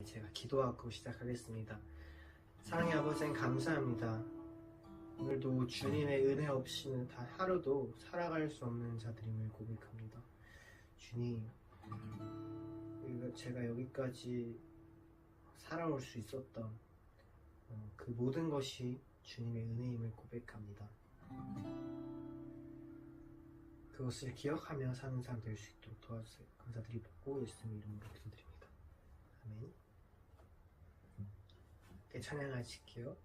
제가 기도하고 시작하겠습니다. 사랑의 아버지, 감사합니다. 오늘도 주님의 은혜 없이는 단 하루도 살아갈 수 없는 자들임을 고백합니다. 주님, 제가 여기까지 살아올 수 있었던 그 모든 것이 주님의 은혜임을 고백합니다. 그것을 기억하며 사는 삶 될 수 있도록 도와주세요. 감사드리고 예수님 이름으로 기도드립니다. 아멘. 함께 찬양하실게요.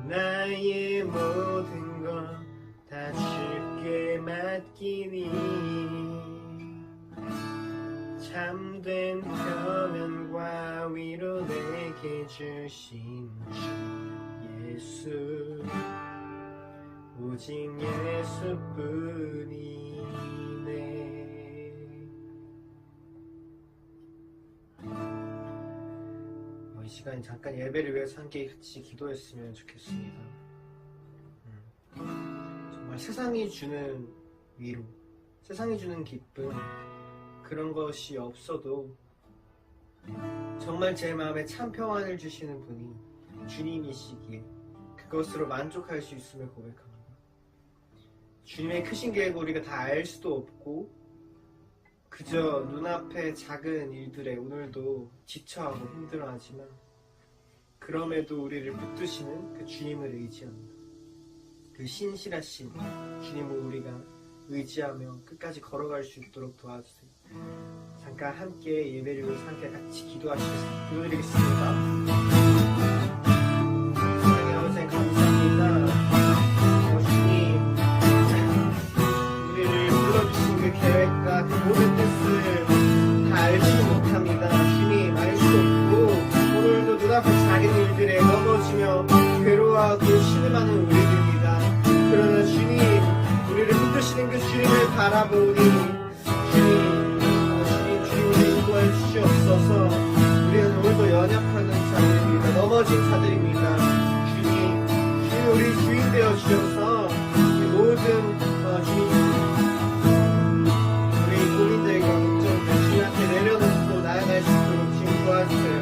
나의 모든 것 다 주께 맡기니 참된 평안과 위로 내게 주신 주 예수 오직 예수뿐이네. 이 시간에 잠깐 예배를 위해서 함께 같이 기도했으면 좋겠습니다. 정말 세상이 주는 위로, 세상이 주는 기쁨, 그런 것이 없어도 정말 제 마음에 참 평안을 주시는 분이 주님이시기에 그것으로 만족할 수 있음을 고백합니다. 주님의 크신 계획을 우리가 다 알 수도 없고 그 그저 눈앞의 작은 일들에 오늘도 지쳐하고 힘들어하지만 그럼에도 우리를 붙드시는 그 주님을 의지합니다. 그 신실하신 주님을 우리가 의지하며 끝까지 걸어갈 수 있도록 도와주세요. 잠깐 함께 예배를 위해서 함께 같이 기도하시겠습니다. 기도드리겠습니다. 하나님 아버지 감사합니다. 주님 우리를 불러주신 그 계획과 그 모든 뜻을 다 알지도 못합니다. 주님 알 수 없고 오늘도 눈앞의 작은 일들에 넘어지며 괴로워하고 신음하는 우리들입니다. 그러나 주님 우리를 붙드시는 그 주님을 바라보니 주님을 인도해 주시옵소서. 우리는 오늘도 연약한 자들입니다. 넘어진 자들입니다. 주님 우리 주인 되어 주셔서 모든 주님 우리 고민들과 걱정들 주님한테 내려놓고 나아갈 수 있도록 주님 도와주세요.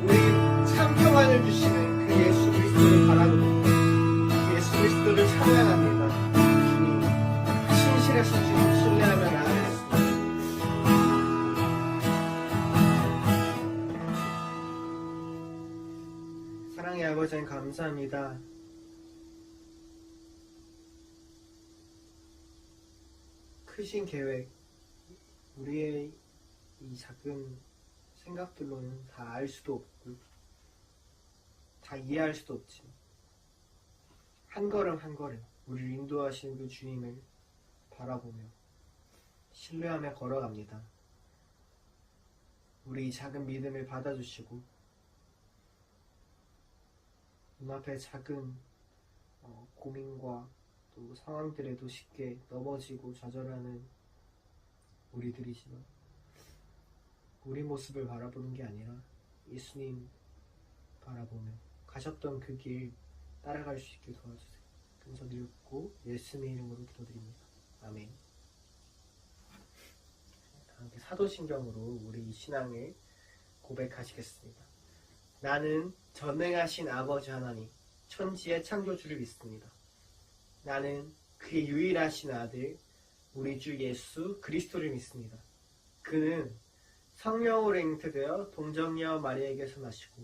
우리 참 평안을 주시는 그 예수 그리스도를 바라보고 예수 그리스도를 찬양합니다. 주님 신실하신 주님 신뢰하며 나아가겠습니다. 사랑의 아버지 하나님 감사합니다. 크신 계획 우리의 이 작은 생각들로는 다 알 수도 없고 다 이해할 수도 없지만 한 걸음 한 걸음 우리를 인도하시는 그 주님을 바라보며 신뢰하며 걸어갑니다. 우리 이 작은 믿음을 받아주시고 눈앞에 작은 고민과 또 상황들에도 쉽게 넘어지고 좌절하는 우리들이지만 우리 모습을 바라보는 게 아니라 예수님 바라보며 가셨던 그 길 따라갈 수 있게 도와주세요. 감사드리고 예수님의 이름으로 기도드립니다. 아멘. 함께 사도신경으로 우리 이 신앙을 고백하시겠습니다. 나는 전능하신 아버지 하나님 천지의 창조주를 믿습니다. 나는 그의 유일하신 아들 우리 주 예수 그리스도를 믿습니다. 그는 성령으로 잉태되어 동정녀 마리아에게서 나시고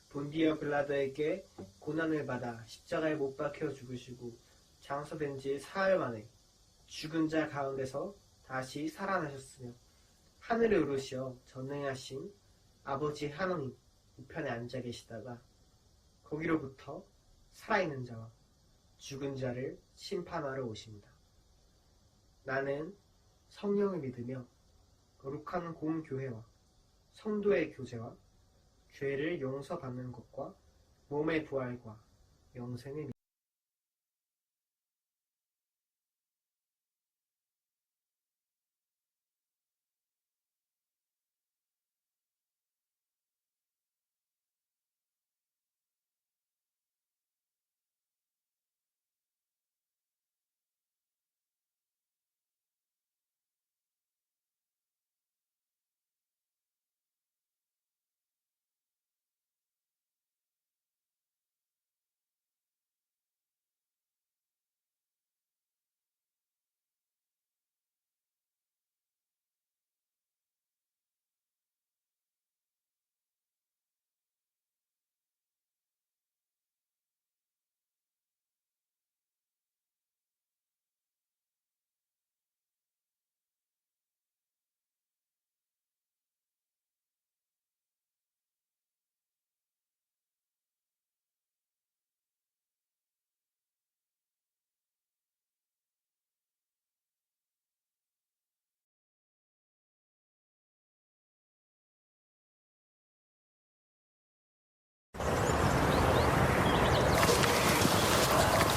본디어 빌라도에게 고난을 받아 십자가에 못 박혀 죽으시고 장사된 지 사흘 만에 죽은 자 가운데서 다시 살아나셨으며 하늘에 오르시어 전능하신 아버지 하나님 우편에 앉아 계시다가 거기로부터 살아있는 자와 죽은 자를 심판하러 오십니다. 나는 성령을 믿으며 거룩한 공교회와 성도의 교제와 죄를 용서받는 것과 몸의 부활과 영생을 믿습니다.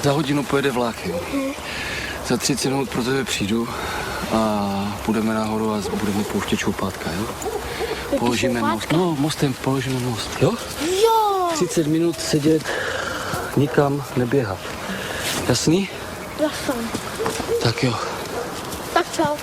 Za hodinu pojede vlak, jo. Za 30 minut pro tebe přijdu a půjdeme nahoru a budeme pouštět šoupátka, jo. Položíme most. No, mostem položíme most, jo? Jo! 30 minut sedět, nikam neběhat. Jasný? Jasný. Tak jo. Tak čau.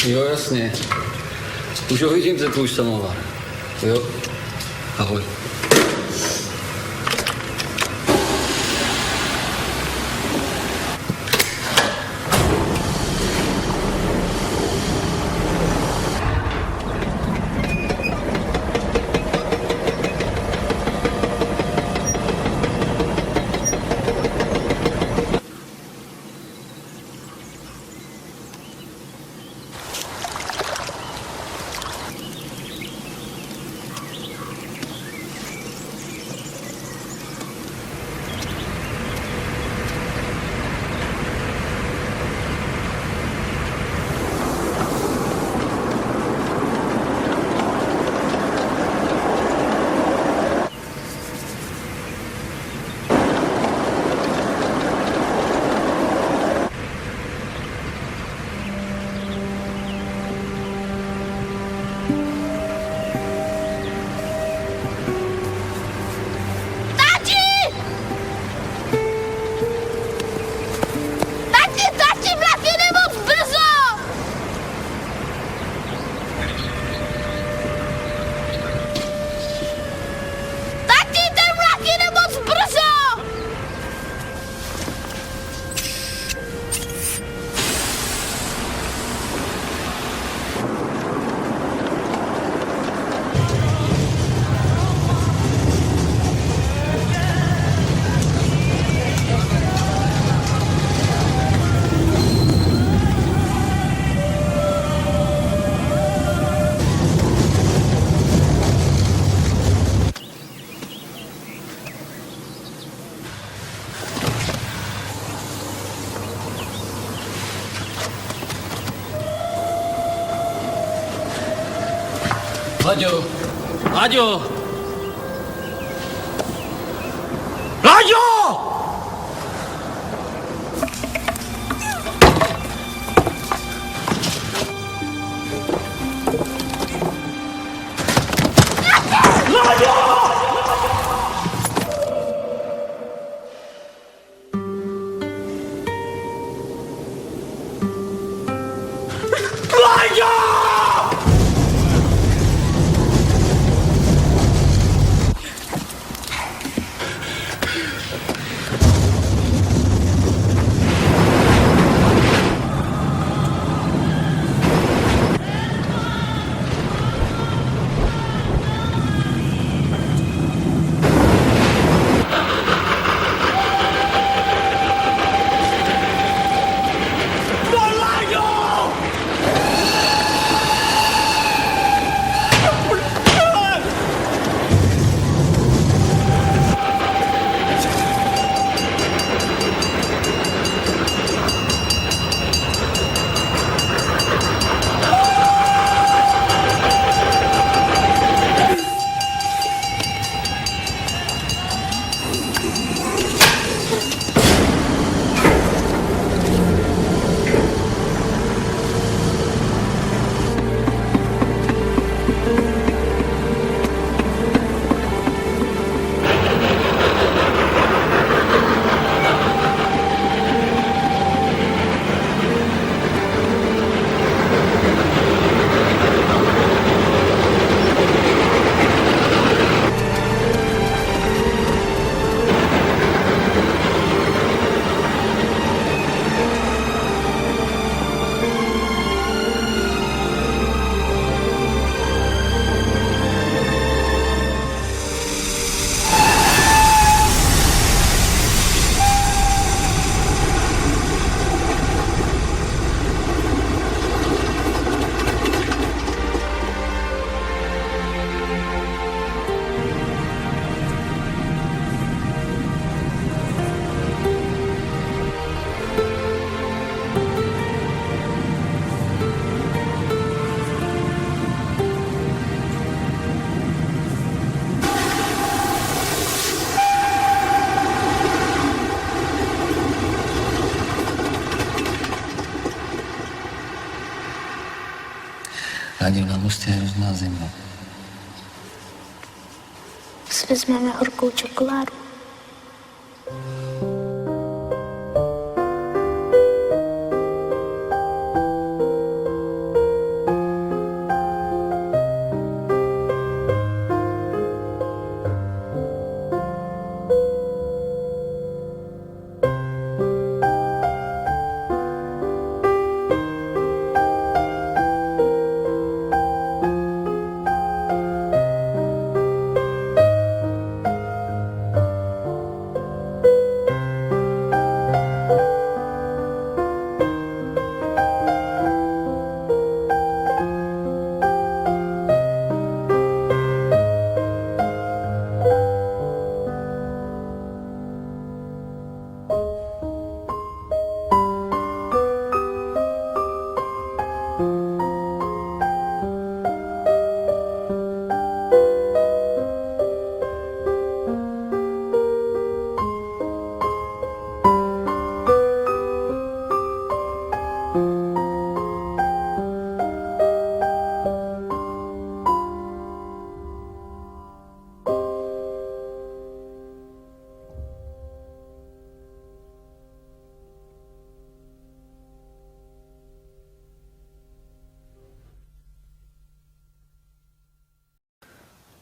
Jo, jasně. Už ho vidím, ten tvůj samovar. Jo, ahoj. Tati, vlak jede moc brzo! Tati, ten vlak jede moc brzo! Láďo! Láďo! Láďo! Láďo, na mostě je hrozná zima. Si vezmeme horkou čokoládu.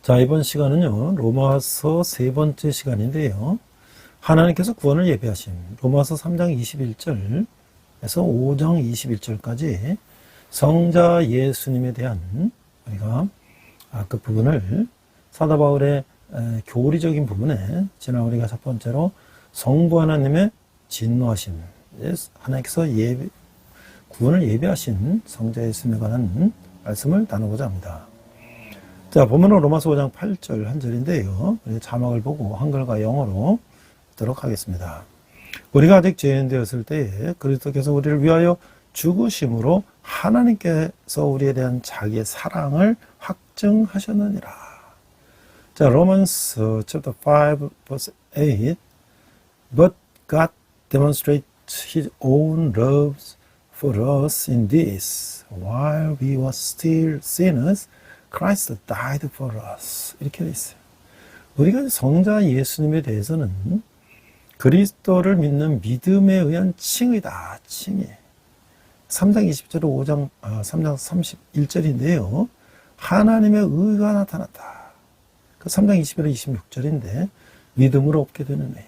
자, 이번 시간은요, 로마서 세 번째 시간인데요. 하나님께서 구원을 예비하신 로마서 3장 21절에서 5장 21절까지 성자 예수님에 대한 우리가 그 부분을 사도 바울의 교리적인 부분에 지난 우리가 첫 번째로 성부 하나님의 진노하심, 하나님께서 구원을 예비하신 성자 예수님에 관한 말씀을 나누고자 합니다. 자, 본문은 로마서 5장 8절 한 절인데요. 자막을 보고 한글과 영어로 듣도록 하겠습니다. 우리가 아직 죄인 되었을 때에 그리스도께서 우리를 위하여 죽으심으로 하나님께서 우리에 대한 자기의 사랑을 확증하셨느니라. 자, Romans chapter 5 verse 8. But God demonstrates His own love for us in this: while we were still sinners, Christ died for us. 이렇게 돼 있어요. 우리가 성자 예수님에 대해서는 그리스도를 믿는 믿음에 의한 칭의다. 칭의. 3장 20절 3장 31절인데요. 하나님의 의가 나타났다. 그 3장 21절 26절인데 믿음으로 얻게 되는 애.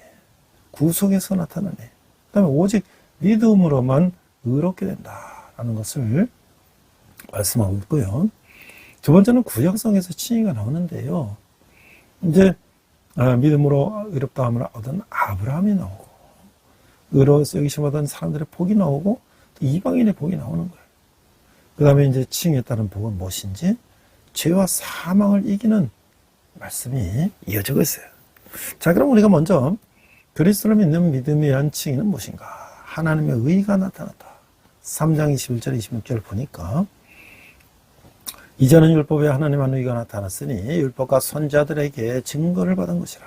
구속에서 나타나는 애. 그 다음에 오직 믿음으로만 의롭게 된다라는 것을 말씀하고 있고요. 두 번째는 구약성에서 칭의가 나오는데요. 이제 믿음으로 의롭다 함을 얻은 아브라함이 나오고 의로워서 여기심 얻은 사람들의 복이 나오고 또 이방인의 복이 나오는 거예요. 그 다음에 이제 칭의에 따른 복은 무엇인지 죄와 사망을 이기는 말씀이 이어지고 있어요. 자, 그럼 우리가 먼저 그리스도를 믿는 믿음에 의한 칭의는 무엇인가? 하나님의 의가 나타났다. 3장 21절 26절 보니까 이제는 율법에 하나님의 의가 나타났으니 율법과 선지자들에게 증거를 받은 것이라.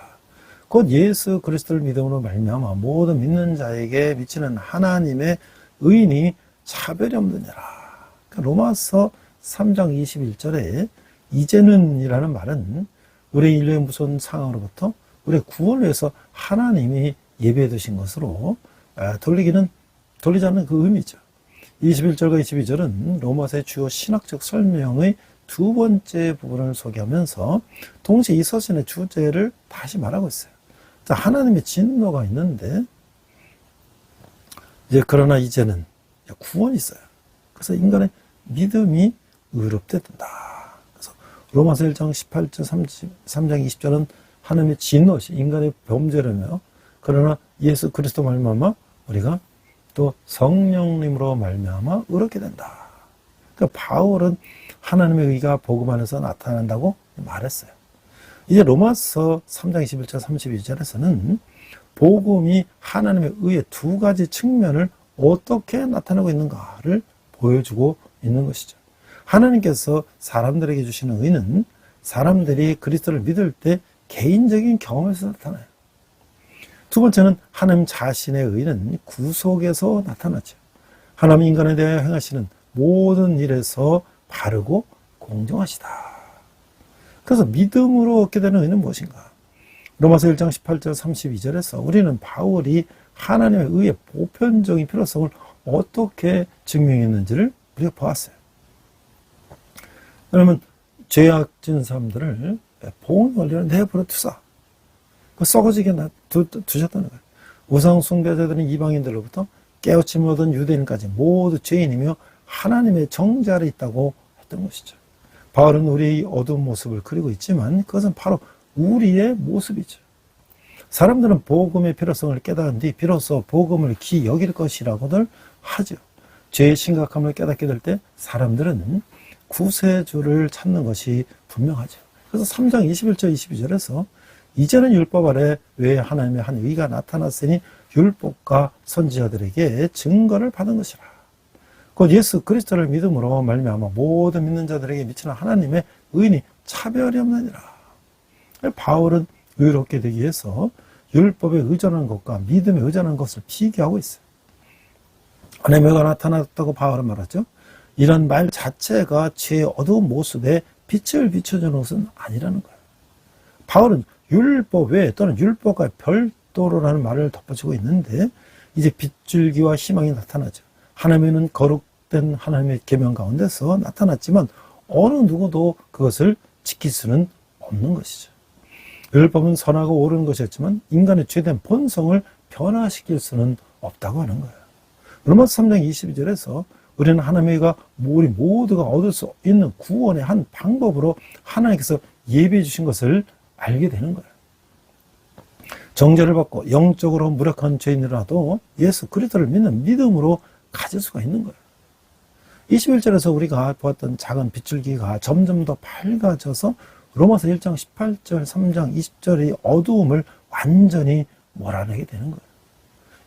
곧 예수 그리스도를 믿음으로 말미암아 모든 믿는 자에게 미치는 하나님의 의인이 차별이 없느니라. 그러니까 로마서 3장 21절에 이제는 이라는 말은 우리 인류의 무서운 상황으로부터 우리의 구원을 위해서 하나님이 예배해 두신 것으로 돌리지 않는 그 의미죠. 21절과 22절은 로마서의 주요 신학적 설명의 두 번째 부분을 소개하면서 동시에 이 서신의 주제를 다시 말하고 있어요. 자, 하나님의 진노가 있는데 그러나 이제는 구원이 있어요. 그래서 인간의 믿음이 의롭게 된다. 그래서 로마서 1장 18절 3장 20절은 하나님의 진노, 인간의 범죄라며 그러나 예수 그리스도 말미암아 우리가 또 성령님으로 말미암아 의롭게 된다. 그러니까 바울은 하나님의 의가 복음 안에서 나타난다고 말했어요. 이제 로마서 3장 21절 32절에서는 복음이 하나님의 의의 두 가지 측면을 어떻게 나타내고 있는가를 보여주고 있는 것이죠. 하나님께서 사람들에게 주시는 의는 사람들이 그리스도를 믿을 때 개인적인 경험에서 나타나요. 두 번째는 하나님 자신의 의는 구속에서 나타나죠. 하나님 인간에 대해 행하시는 모든 일에서 바르고 공정하시다. 그래서 믿음으로 얻게 되는 의는 무엇인가? 로마서 1장 18절 32절에서 우리는 바울이 하나님의 의의 보편적인 필요성을 어떻게 증명했는지를 우리가 보았어요. 그러면 죄악진 사람들을 봉인 원리로 내버려 두사 썩어지게 두셨다는 거예요. 우상 숭배자들은 이방인들로부터 깨우침을 얻은 유대인까지 모두 죄인이며 하나님의 정죄 아래 있다고 했던 것이죠. 바울은 우리의 어두운 모습을 그리고 있지만 그것은 바로 우리의 모습이죠. 사람들은 복음의 필요성을 깨달은 뒤 비로소 복음을 귀히 여길 것이라고들 하죠. 죄의 심각함을 깨닫게 될 때 사람들은 구세주를 찾는 것이 분명하죠. 그래서 3장 21절 22절에서 이제는 율법 아래 외에 하나님의 한 의가 나타났으니 율법과 선지자들에게 증거를 받은 것이라. 곧 예수 그리스도를 믿음으로 말미암아 모든 믿는 자들에게 미치는 하나님의 의인이 차별이 없느니라. 바울은 의롭게 되기 위해서 율법에 의존하는 것과 믿음에 의존하는 것을 비교하고 있어요. 하나님의 의가 나타났다고 바울은 말하죠. 이런 말 자체가 죄의 어두운 모습에 빛을 비춰주는 것은 아니라는 거예요. 바울은 율법 외에 또는 율법과 별도로라는 말을 덧붙이고 있는데 이제 빛줄기와 희망이 나타나죠. 하나님은 거룩된 하나님의 계명 가운데서 나타났지만 어느 누구도 그것을 지킬 수는 없는 것이죠. 율법은 선하고 옳은 것이었지만 인간의 죄된 본성을 변화시킬 수는 없다고 하는 거예요. 로마서 3장 22절에서 우리는 하나님과 우리 모두가 얻을 수 있는 구원의 한 방법으로 하나님께서 예비해 주신 것을 알게 되는 거예요. 정죄를 받고 영적으로 무력한 죄인이라도 예수 그리스도를 믿는 믿음으로 가질 수가 있는 거예요. 21절에서 우리가 보았던 작은 빗줄기가 점점 더 밝아져서 로마서 1장 18절, 3장 20절의 어두움을 완전히 몰아내게 되는 거예요.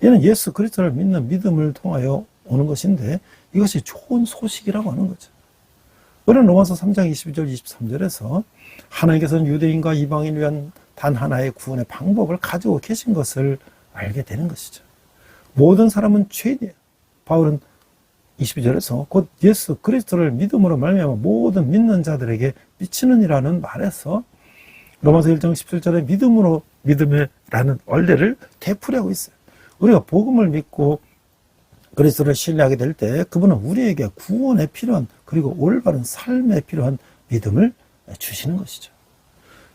이는 예수 그리스도를 믿는 믿음을 통하여 오는 것인데 이것이 좋은 소식이라고 하는 거죠. 우리는 로마서 3장 22절, 23절에서 하나님께서는 유대인과 이방인을 위한 단 하나의 구원의 방법을 가지고 계신 것을 알게 되는 것이죠. 모든 사람은 죄인이에요. 바울은 22절에서 곧 예수 그리스도를 믿음으로 말미암아 모든 믿는 자들에게 미치느니라는 말에서 로마서 1장 17절에 믿음이라는 원리를 되풀이하고 있어요. 우리가 복음을 믿고 그리스도를 신뢰하게 될 때 그분은 우리에게 구원에 필요한 그리고 올바른 삶에 필요한 믿음을 주시는 것이죠.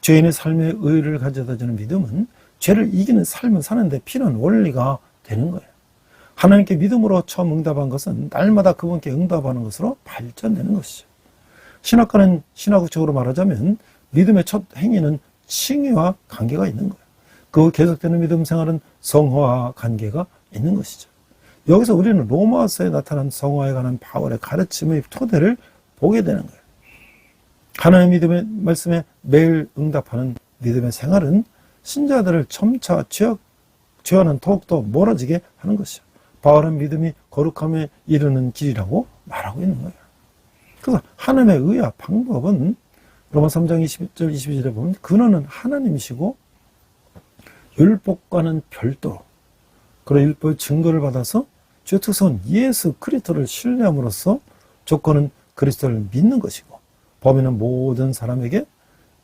죄인의 삶의 의의를 가져다 주는 믿음은 죄를 이기는 삶을 사는데 필요한 원리가 되는 거예요. 하나님께 믿음으로 처음 응답한 것은 날마다 그분께 응답하는 것으로 발전되는 것이죠. 신학과는 신학적으로 말하자면 믿음의 첫 행위는 칭의와 관계가 있는 거예요. 그 계속되는 믿음 생활은 성화와 관계가 있는 것이죠. 여기서 우리는 로마서에 나타난 성화에 관한 바울의 가르침의 토대를 보게 되는 거예요. 하나님의 믿음의 말씀에 매일 응답하는 믿음의 생활은 신자들을 점차 죄와는 더욱더 멀어지게 하는 것이죠. 바울은 믿음이 거룩함에 이르는 길이라고 말하고 있는 거예요. 그래서 하나님의 의와 방법은 로마 3장 20절 22절에 보면 근원은 하나님이시고 율법과는 별도로 그런 율법의 증거를 받아서 죄 특성은 예수 그리스도를 신뢰함으로써 조건은 그리스도를 믿는 것이고 범인은 모든 사람에게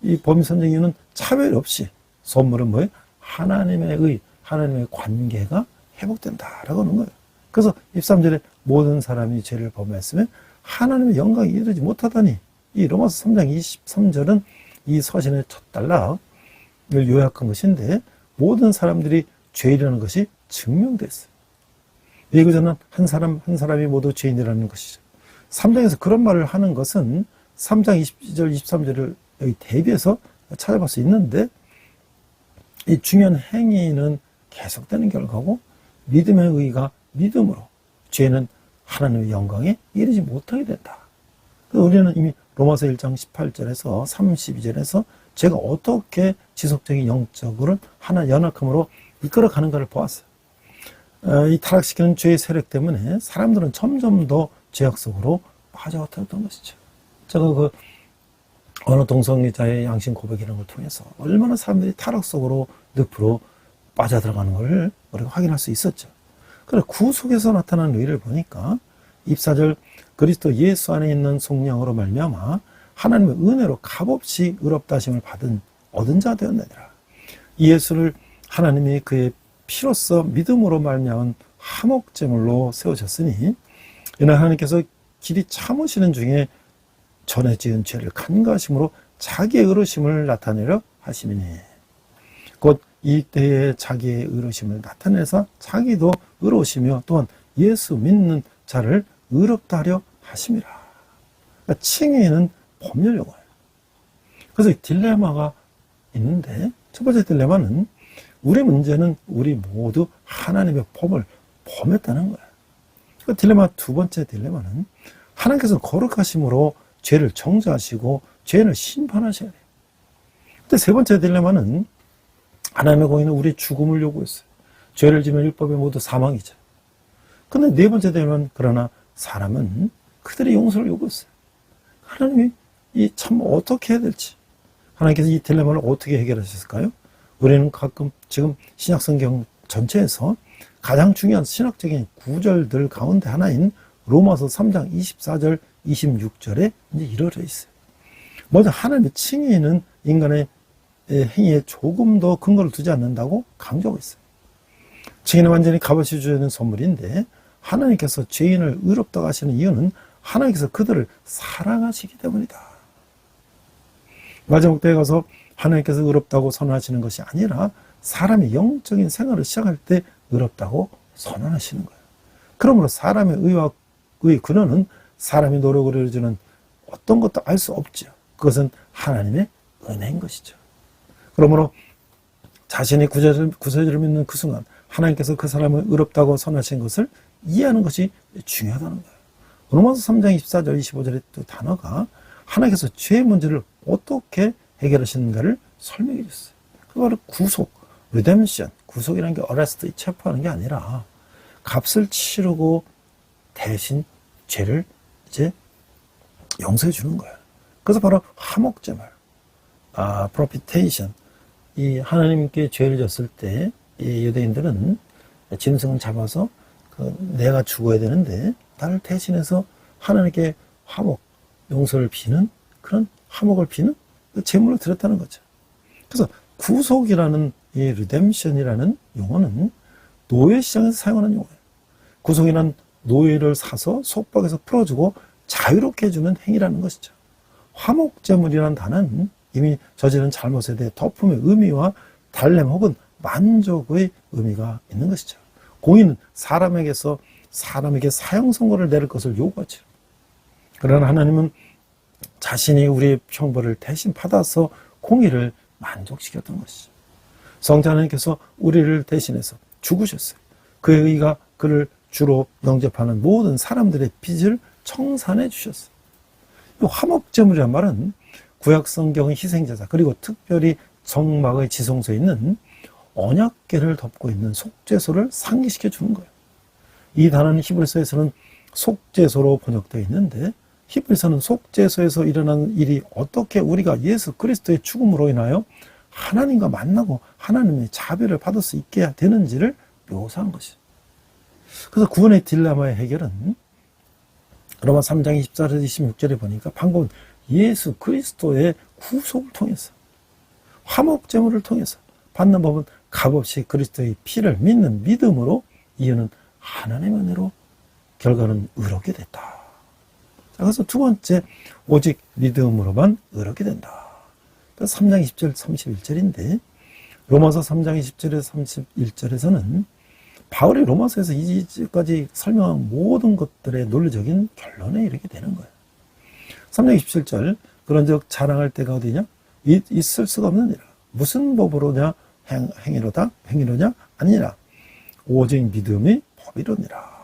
이 범인 선정 이유는 차별 없이 선물은 뭐예요? 하나님의 의, 하나님의 관계가 회복된다라고 하는 거예요. 그래서 23절에 모든 사람이 죄를 범했으면 하나님의 영광에 이르지 못하다니 이 로마서 3장 23절은 이 서신의 첫 단락을 요약한 것인데 모든 사람들이 죄인이라는 것이 증명됐어요. 예고자는 한 사람이 모두 죄인이라는 것이죠. 3장에서 그런 말을 하는 것은 3장 22절 23절을 여기 대비해서 찾아볼 수 있는데 이 중요한 행위는 계속되는 결과고 믿음의 의의가 믿음으로 죄는 하나님의 영광에 이르지 못하게 된다. 우리는 이미 로마서 1장 18절에서 32절에서 죄가 어떻게 지속적인 영적으로 하나 연약함으로 이끌어가는가를 보았어요. 이 타락시키는 죄의 세력 때문에 사람들은 점점 더 죄악 속으로 빠져들었던 것이죠. 제가 어느 동성애자의 양심 고백이라는 걸 통해서 얼마나 사람들이 타락 속으로 늪으로 빠져들어가는 걸 우리가 확인할 수 있었죠. 그래서 구속에서 나타나는 의를 보니까 24절 그리스도 예수 안에 있는 속량으로 말미암아 하나님의 은혜로 값없이 의롭다 하심을 얻은 자 되었느니라. 이 예수를 하나님이 그의 피로써 믿음으로 말미암은 화목제물로 세우셨으니 이는 하나님께서 길이 참으시는 중에 전에 지은 죄를 간과하심으로 자기의 의로심을 나타내려 하심이니 곧 이때에 자기의 의로심을 나타내서 자기도 의로우시며 또한 예수 믿는 자를 의롭다 하려 하심이라. 그러니까 칭의는 법률용어예요. 그래서 딜레마가 있는데 첫 번째 딜레마는 우리 문제는 우리 모두 하나님의 법을 범했다는 거예요. 그 딜레마 두 번째 딜레마는 하나님께서 거룩하심으로 죄를 정죄하시고 죄인을 심판하셔야 돼요. 근데 세 번째 딜레마는 하나님의 공의는 우리의 죽음을 요구했어요. 죄를 지면 율법에 모두 사망이죠. 근데 네 번째 딜레마는 그러나 사람은 그들의 용서를 요구했어요. 하나님이 참 어떻게 해야 될지 하나님께서 이 딜레마를 어떻게 해결하셨을까요? 우리는 가끔 지금 신약성경 전체에서 가장 중요한 신학적인 구절들 가운데 하나인 로마서 3장 24절 26절에 이제 이루어져 있어요. 먼저 하나님의 칭의는 인간의 행위에 조금 더 근거를 두지 않는다고 강조하고 있어요. 칭의는 완전히 값없이 주는 선물인데 하나님께서 죄인을 의롭다고 하시는 이유는 하나님께서 그들을 사랑하시기 때문이다. 마지막 때에 가서 하나님께서 의롭다고 선언하시는 것이 아니라 사람이 영적인 생활을 시작할 때 의롭다고 선언하시는 거예요. 그러므로 사람의 의와 의 근원은 사람이 노력을 해주는 어떤 것도 알 수 없죠. 그것은 하나님의 은혜인 것이죠. 그러므로 자신이 구세주를 믿는 그 순간 하나님께서 그 사람을 의롭다고 선언하신 것을 이해하는 것이 중요하다는 거예요. 로마서 3장 24절 25절의 두 단어가 하나님께서 죄의 문제를 어떻게 해결하시는가를 설명해 줬어요. 그 바로 구속, 리뎀션, 구속이라는 게 어레스트, 체포하는 게 아니라 값을 치르고 대신 죄를 이제 용서해 주는 거예요. 그래서 바로 화목제물, 프로피테이션, 이 하나님께 죄를 졌을 때 이 유대인들은 짐승을 잡아서 내가 죽어야 되는데 나를 대신해서 하나님께 화목, 용서를 비는 그런 화목을 비는 제물로 드렸다는 거죠. 그래서 구속이라는 이 리뎀션이라는 용어는 노예 시장에서 사용하는 용어예요. 구속이란 노예를 사서 속박에서 풀어주고 자유롭게 해주는 행위라는 것이죠. 화목제물이라는 단어는 이미 저지른 잘못에 대해 덮음의 의미와 달램 혹은 만족의 의미가 있는 것이죠. 공의는 사람에게 사형 선고를 내릴 것을 요구하죠. 그러나 하나님은 자신이 우리의 형벌을 대신 받아서 공의를 만족시켰던 것이죠. 성자 하나님께서 우리를 대신해서 죽으셨어요. 그의 의가 그를 주로 영접하는 모든 사람들의 빚을 청산해 주셨어요. 화목제물이란 말은 구약 성경의 희생제사 그리고 특별히 정막의 지성소에 있는 언약궤를 덮고 있는 속죄소를 상기시켜 주는 거예요. 이 단어는 히브리서에서는 속죄소로 번역되어 있는데 히브리서는 속죄소에서 일어나는 일이 어떻게 우리가 예수 그리스도의 죽음으로 인하여 하나님과 만나고 하나님의 자비를 받을 수 있게 되는지를 묘사한 것이죠. 그래서 구원의 딜레마의 해결은 로마 3장 24절에서 26절에 보니까 방법은 예수 그리스도의 구속을 통해서 화목제물을 통해서 받는 법은 값없이 그리스도의 피를 믿는 믿음으로 이유는 하나님의 은혜로 결과는 의롭게 됐다. 자, 그래서 두 번째 오직 믿음으로만 의롭게 된다. 3장 20절 31절인데 로마서 3장 20절에서 31절에서는 바울이 로마서에서 이제까지 설명한 모든 것들의 논리적인 결론에 이르게 되는 거예요. 3장 27절 그런즉 자랑할 때가 어디냐? 있을 수가 없느니라. 무슨 법으로냐? 행위로냐? 아니라 오직 믿음이 법이로니라.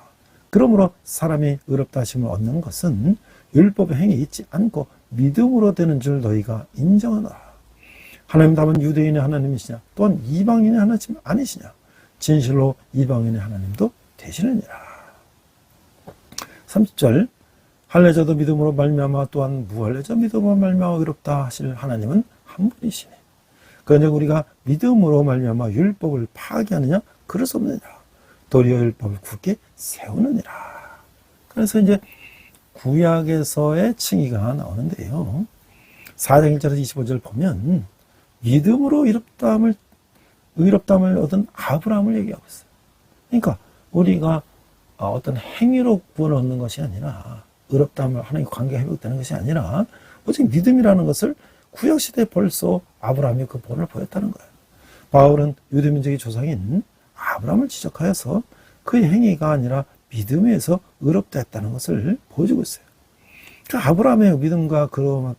그러므로 사람이 의롭다 하심을 얻는 것은 율법의 행위에 있지 않고 믿음으로 되는 줄 너희가 인정하노라. 하나님 답은 유대인의 하나님이시냐? 또한 이방인의 하나님 아니시냐? 진실로 이방인의 하나님도 되시느니라. 30절 할례자도 믿음으로 말미암아 또한 무할례자 믿음으로 말미암아 의롭다 하실 하나님은 한 분이시니 그런즉 우리가 믿음으로 말미암아 율법을 파괴하느냐? 그럴 수 없느니라. 도리어 율법을 굳게 세우느니라. 그래서 이제 구약에서의 칭의가 나오는데요. 4장 1절에서 25절 보면 믿음으로 의롭다함을 얻은 아브라함을 얘기하고 있어요. 그러니까 우리가 어떤 행위로 구원을 얻는 것이 아니라 의롭다함을 하나님 관계가 회복되는 것이 아니라 오직 믿음이라는 것을 구약시대에 벌써 아브라함이 그 본을 보였다는 거예요. 바울은 유대민족의 조상인 아브라함을 지적하여서 그의 행위가 아니라 믿음에 의해서 의롭다 했다는 것을 보여주고 있어요. 그 아브라함의 믿음과 그로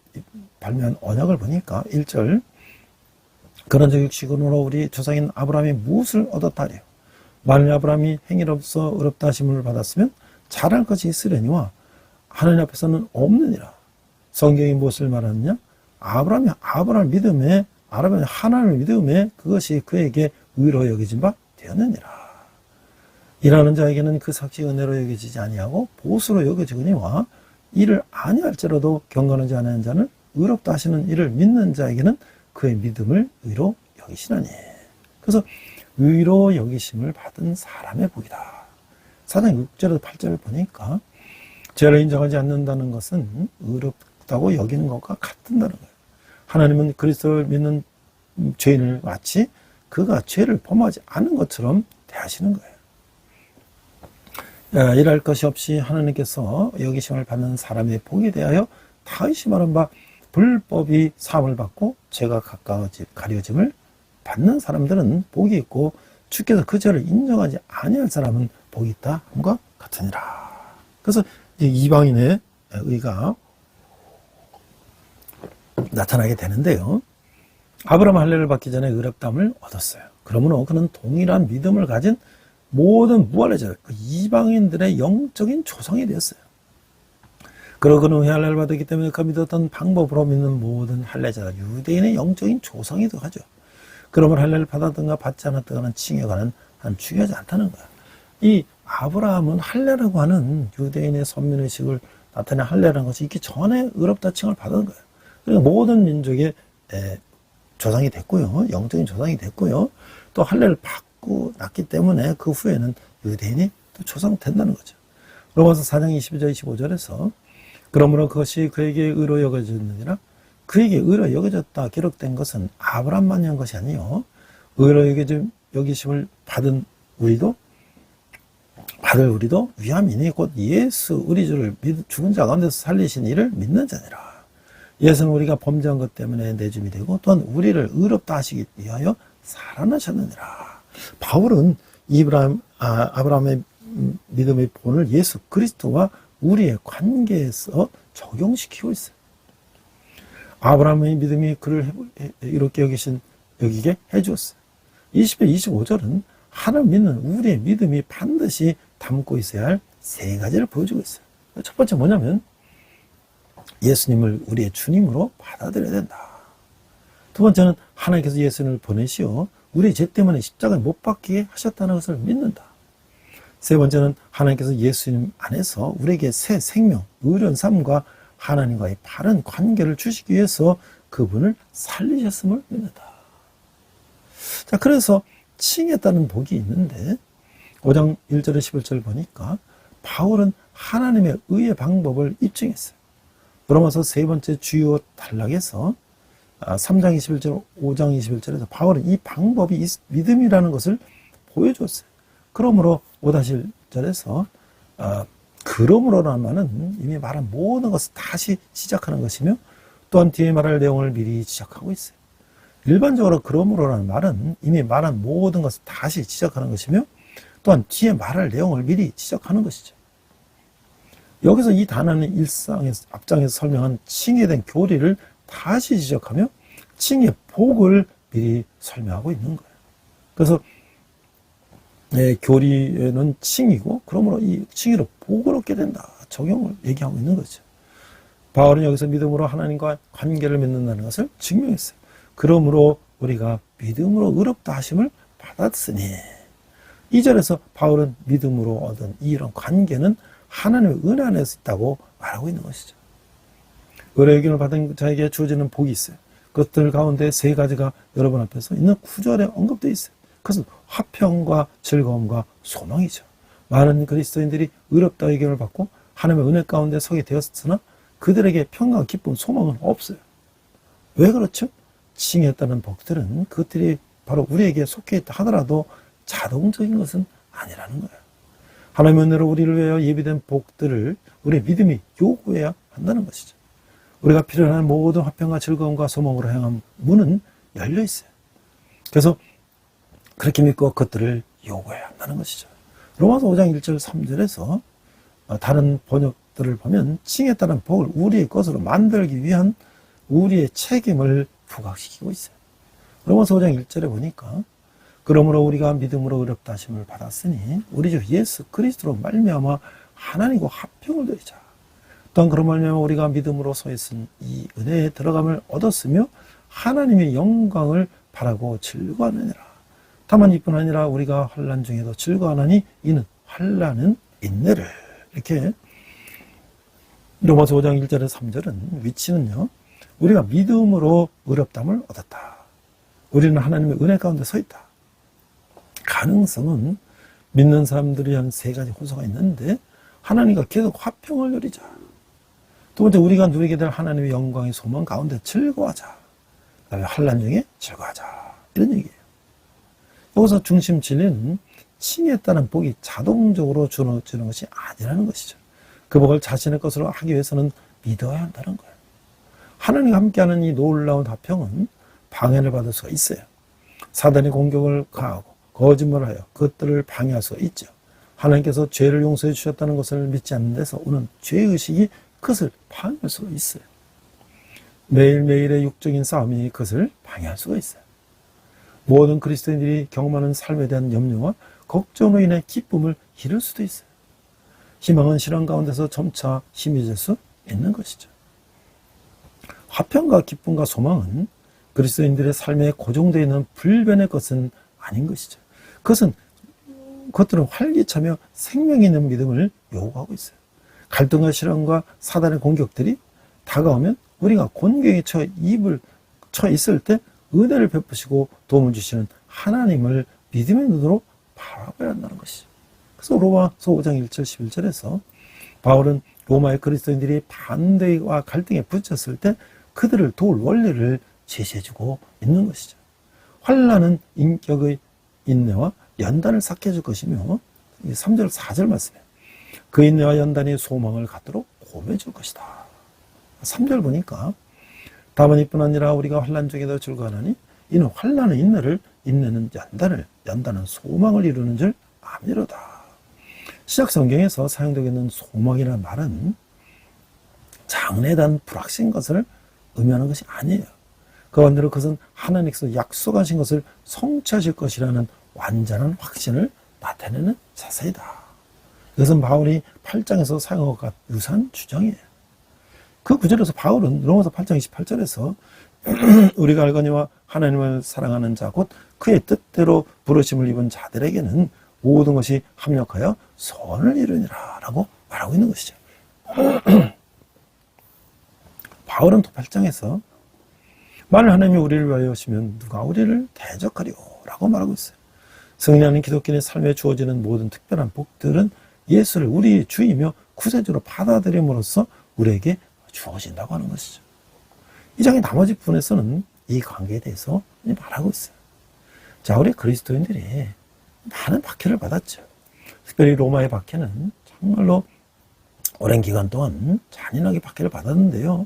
발명한 언약을 보니까 1절 그런즉 육신으로 우리 조상인 아브라함이 무엇을 얻었다래요. 만일 아브라함이 행위로서 의롭다 하심을 받았으면 자랑할 것이 있으려니와 하나님 앞에서는 없느니라. 성경이 무엇을 말하느냐? 아브라함이 하나님을 믿음에 그것이 그에게 의로 여겨진 바 되었느니라. 일하는 자에게는 그 삭시 은혜로 여겨지지 아니하고 보수로 여겨지거니와 이를 아니할지라도 경건하지 않은 자는 의롭다 하시는 이를 믿는 자에게는 그의 믿음을 의로 여기시나니. 그래서 의로 여기심을 받은 사람의 복이다. 4장 6절에서 8절을 보니까 죄를 인정하지 않는다는 것은 의롭다고 여기는 것과 같다는 거예요. 하나님은 그리스도를 믿는 죄인을 마치 그가 죄를 범하지 않은 것처럼 대하시는 거예요. 일할 것이 없이 하나님께서 여기심을 받는 사람의 복에 대하여 다윗이 말한 바 불법이 사함을 받고 죄가 가려짐을 받는 사람들은 복이 있고 주께서 그 죄를 인정하지 아니할 사람은 복이 있다 함과 같으니라. 그래서 이방인의 의가 나타나게 되는데요. 아브라함 할례를 받기 전에 의롭다함을 얻었어요. 그러므로 그는 동일한 믿음을 가진 모든 무할례자, 그 이방인들의 영적인 조상이 되었어요. 그러고 그는 할례를 받았기 때문에 그 믿었던 방법으로 믿는 모든 할례자가 유대인의 영적인 조상이 되어가죠. 그러면 할례를 받았던가 받지 않았던가는 칭에 관한 한 중요하지 않다는 거야. 이 아브라함은 할례라고 하는 유대인의 선민의식을 나타내는 할례라는 것이 있기 전에 의롭다 칭을 받은 거예요. 그러니까 모든 민족의 조상이 됐고요. 영적인 조상이 됐고요. 또 할례를 받고 났기 때문에 그 후에는 유대인이 또 조상된다는 거죠. 로마서 4장 22절 25절에서 그러므로 그것이 그에게 의로 여겨졌느니라. 그에게 의로 여겨졌다 기록된 것은 아브라함만이 한 것이 아니요 의로 여기심을 받을 우리도 위함이니 곧 예수 우리 주를 죽은 자 가운데서 살리신 이를 믿는 자니라. 예수는 우리가 범죄한 것 때문에 내줌이 되고 또한 우리를 의롭다 하시기 위하여 살아나셨느니라. 바울은 아브라함의 믿음의 본을 예수 그리스도와 우리의 관계에서 적용시키고 있어요. 아브라함의 믿음이 그를 이렇게 여기게 해주었어요. 20절, 25절은 하나님 믿는 우리의 믿음이 반드시 담고 있어야 할 세 가지를 보여주고 있어요. 첫 번째 뭐냐면 예수님을 우리의 주님으로 받아들여야 된다. 두 번째는 하나님께서 예수님을 보내시어 우리 죄 때문에 십자가에 못 박히게 하셨다는 것을 믿는다. 세 번째는 하나님께서 예수님 안에서 우리에게 새 생명, 의로운 삶과 하나님과의 바른 관계를 주시기 위해서 그분을 살리셨음을 믿는다. 자, 그래서 칭했다는 복이 있는데 5장 1절에 11절을 보니까 바울은 하나님의 의의 방법을 입증했어요. 로마서 세 번째 주요 단락에서 3장 21절, 5장 21절에서 바울은 이 방법이 믿음이라는 것을 보여줬어요. 그러므로 5-1절에서 그러므로라는 말은 이미 말한 모든 것을 다시 시작하는 것이며 또한 뒤에 말할 내용을 미리 지적하고 있어요. 일반적으로 그러므로라는 말은 이미 말한 모든 것을 다시 지적하는 것이며 또한 뒤에 말할 내용을 미리 지적하는 것이죠. 여기서 이 단어는 앞장에서 설명한 칭에 대한 교리를 다시 지적하며 칭의 복을 미리 설명하고 있는 거예요. 그래서 교리는 칭이고 그러므로 이 칭의로 복을 얻게 된다. 적용을 얘기하고 있는 거죠. 바울은 여기서 믿음으로 하나님과 관계를 맺는다는 것을 증명했어요. 그러므로 우리가 믿음으로 의롭다 하심을 받았으니 2절에서 바울은 믿음으로 얻은 이런 관계는 하나님의 은혜 안에서 있다고 말하고 있는 것이죠. 의로 여김을 받은 자에게 주어지는 복이 있어요. 그것들 가운데 세 가지가 여러분 앞에서 있는 9절에 언급되어 있어요. 그것은 화평과 즐거움과 소망이죠. 많은 그리스도인들이 의롭다 여김을 받고 하나님의 은혜 가운데 서게 되었으나 그들에게 평강, 기쁨, 소망은 없어요. 왜 그렇죠? 칭했다는 복들은 그것들이 바로 우리에게 속해 있다 하더라도 자동적인 것은 아니라는 거예요. 하나님의 은혜로 우리를 위하여 예비된 복들을 우리의 믿음이 요구해야 한다는 것이죠. 우리가 필요한 모든 화평과 즐거움과 소망으로 향한 문은 열려 있어요. 그래서 그렇게 믿고 그것들을 요구해야 한다는 것이죠. 로마서 5장 1절 3절에서 다른 번역들을 보면 칭에 따른 복을 우리의 것으로 만들기 위한 우리의 책임을 부각시키고 있어요. 로마서 5장 1절에 보니까 그러므로 우리가 믿음으로 의롭다 하심을 받았으니 우리 주 예수 그리스도로 말미암아 하나님과 화평을 누리자. 또한 그런 말미암아 우리가 믿음으로 소에 쓴 이 은혜에 들어감을 얻었으며 하나님의 영광을 바라고 즐거워하느니라. 다만 이뿐 아니라 우리가 환난 중에도 즐거워하나니 이는 환난은 인내를. 이렇게 로마서 5장 1절에서 3절은 위치는요. 우리가 믿음으로 의롭다함을 얻었다. 우리는 하나님의 은혜 가운데 서 있다. 가능성은 믿는 사람들이 한 세 가지 호소가 있는데 하나님과 계속 화평을 누리자. 두 번째 우리가 누리게 될 하나님의 영광의 소망 가운데 즐거워하자. 그다음에 환난 중에 즐거워하자. 이런 얘기예요. 여기서 중심 진리는 칭에 따른 복이 자동적으로 주어지는 것이 아니라는 것이죠. 그 복을 자신의 것으로 하기 위해서는 믿어야 한다는 거예요. 하나님과 함께하는 이 놀라운 화평은 방해를 받을 수가 있어요. 사단의 공격을 가하고 거짓말을 하여 그것들을 방해할 수가 있죠. 하나님께서 죄를 용서해 주셨다는 것을 믿지 않는 데서 오는 죄의식이 그것을 방해할 수가 있어요. 매일매일의 육적인 싸움이 그것을 방해할 수가 있어요. 모든 그리스도인들이 경험하는 삶에 대한 염려와 걱정으로 인해 기쁨을 잃을 수도 있어요. 희망은 실현 가운데서 점차 희미해질 수 있는 것이죠. 화평과 기쁨과 소망은 그리스도인들의 삶에 고정되어 있는 불변의 것은 아닌 것이죠. 그것들은 활기차며 생명 있는 믿음을 요구하고 있어요. 갈등과 실현과 사단의 공격들이 다가오면 우리가 곤경에 처 있을 때 은혜를 베푸시고 도움을 주시는 하나님을 믿음의 눈으로 바라봐야 한다는 것이죠. 그래서 로마서 5장 1절 11절에서 바울은 로마의 그리스도인들이 반대와 갈등에 부딪혔을 때 그들을 도울 원리를 제시해주고 있는 것이죠. 환난은 인격의 인내와 연단을 쌓게 해줄 것이며 3절 4절 말씀에 그 인내와 연단이 소망을 갖도록 고백해 줄 것이다. 3절 보니까 다만 이뿐 아니라 우리가 환난 중에도 즐거워하나니 이는 환난의 인내를 인내는 연단은 소망을 이루는 줄 아미로다. 시작 성경에서 사용되고 있는 소망이라는 말은 장래에 대한 불확실한 것을 의미하는 것이 아니에요. 그 반대로 그것은 하나님께서 약속하신 것을 성취하실 것이라는 완전한 확신을 나타내는 자세이다. 이것은 바울이 8장에서 사용한 것과 유사한 주장이에요. 그 구절에서 바울은 로마서 8장 28절에서 우리가 알거니와 하나님을 사랑하는 자 곧 그의 뜻대로 부르심을 입은 자들에게는 모든 것이 합력하여 선을 이루니라 라고 말하고 있는 것이죠. 바울은 또 8장에서 만일 하나님이 우리를 위하여 하시면 누가 우리를 대적하리요 라고 말하고 있어요. 승리하는 기독교인의 삶에 주어지는 모든 특별한 복들은 예수를 우리 주이며 구세주로 받아들임으로써 우리에게 주어진다고 하는 것이죠. 이 장의 나머지 부분에서는 이 관계에 대해서 말하고 있어요. 자, 우리 그리스도인들이 많은 박해를 받았죠. 특별히 로마의 박해는 정말로 오랜 기간 동안 잔인하게 박해를 받았는데요.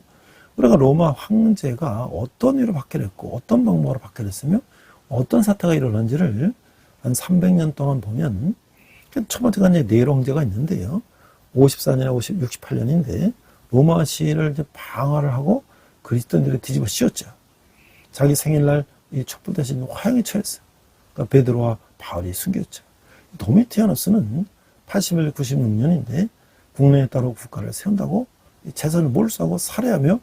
우리가 로마 황제가 어떤 이유로 박해를 했고 어떤 방법으로 박해를 했으며 어떤 사태가 일어난지를 한 300년 동안 보면 첫 번째가 이제 네로 황제가 있는데요. 54년, 68년인데 로마 시를 이제 방어를 하고 그리스도인들을 뒤집어 씌웠죠. 자기 생일날 이 촛불 대신 화형에 처했어요. 그러니까 베드로와 바울이 숨겼죠. 도미티아누스는 81, 96년인데 국내에 따로 국가를 세운다고 재산을 몰수하고 살해하며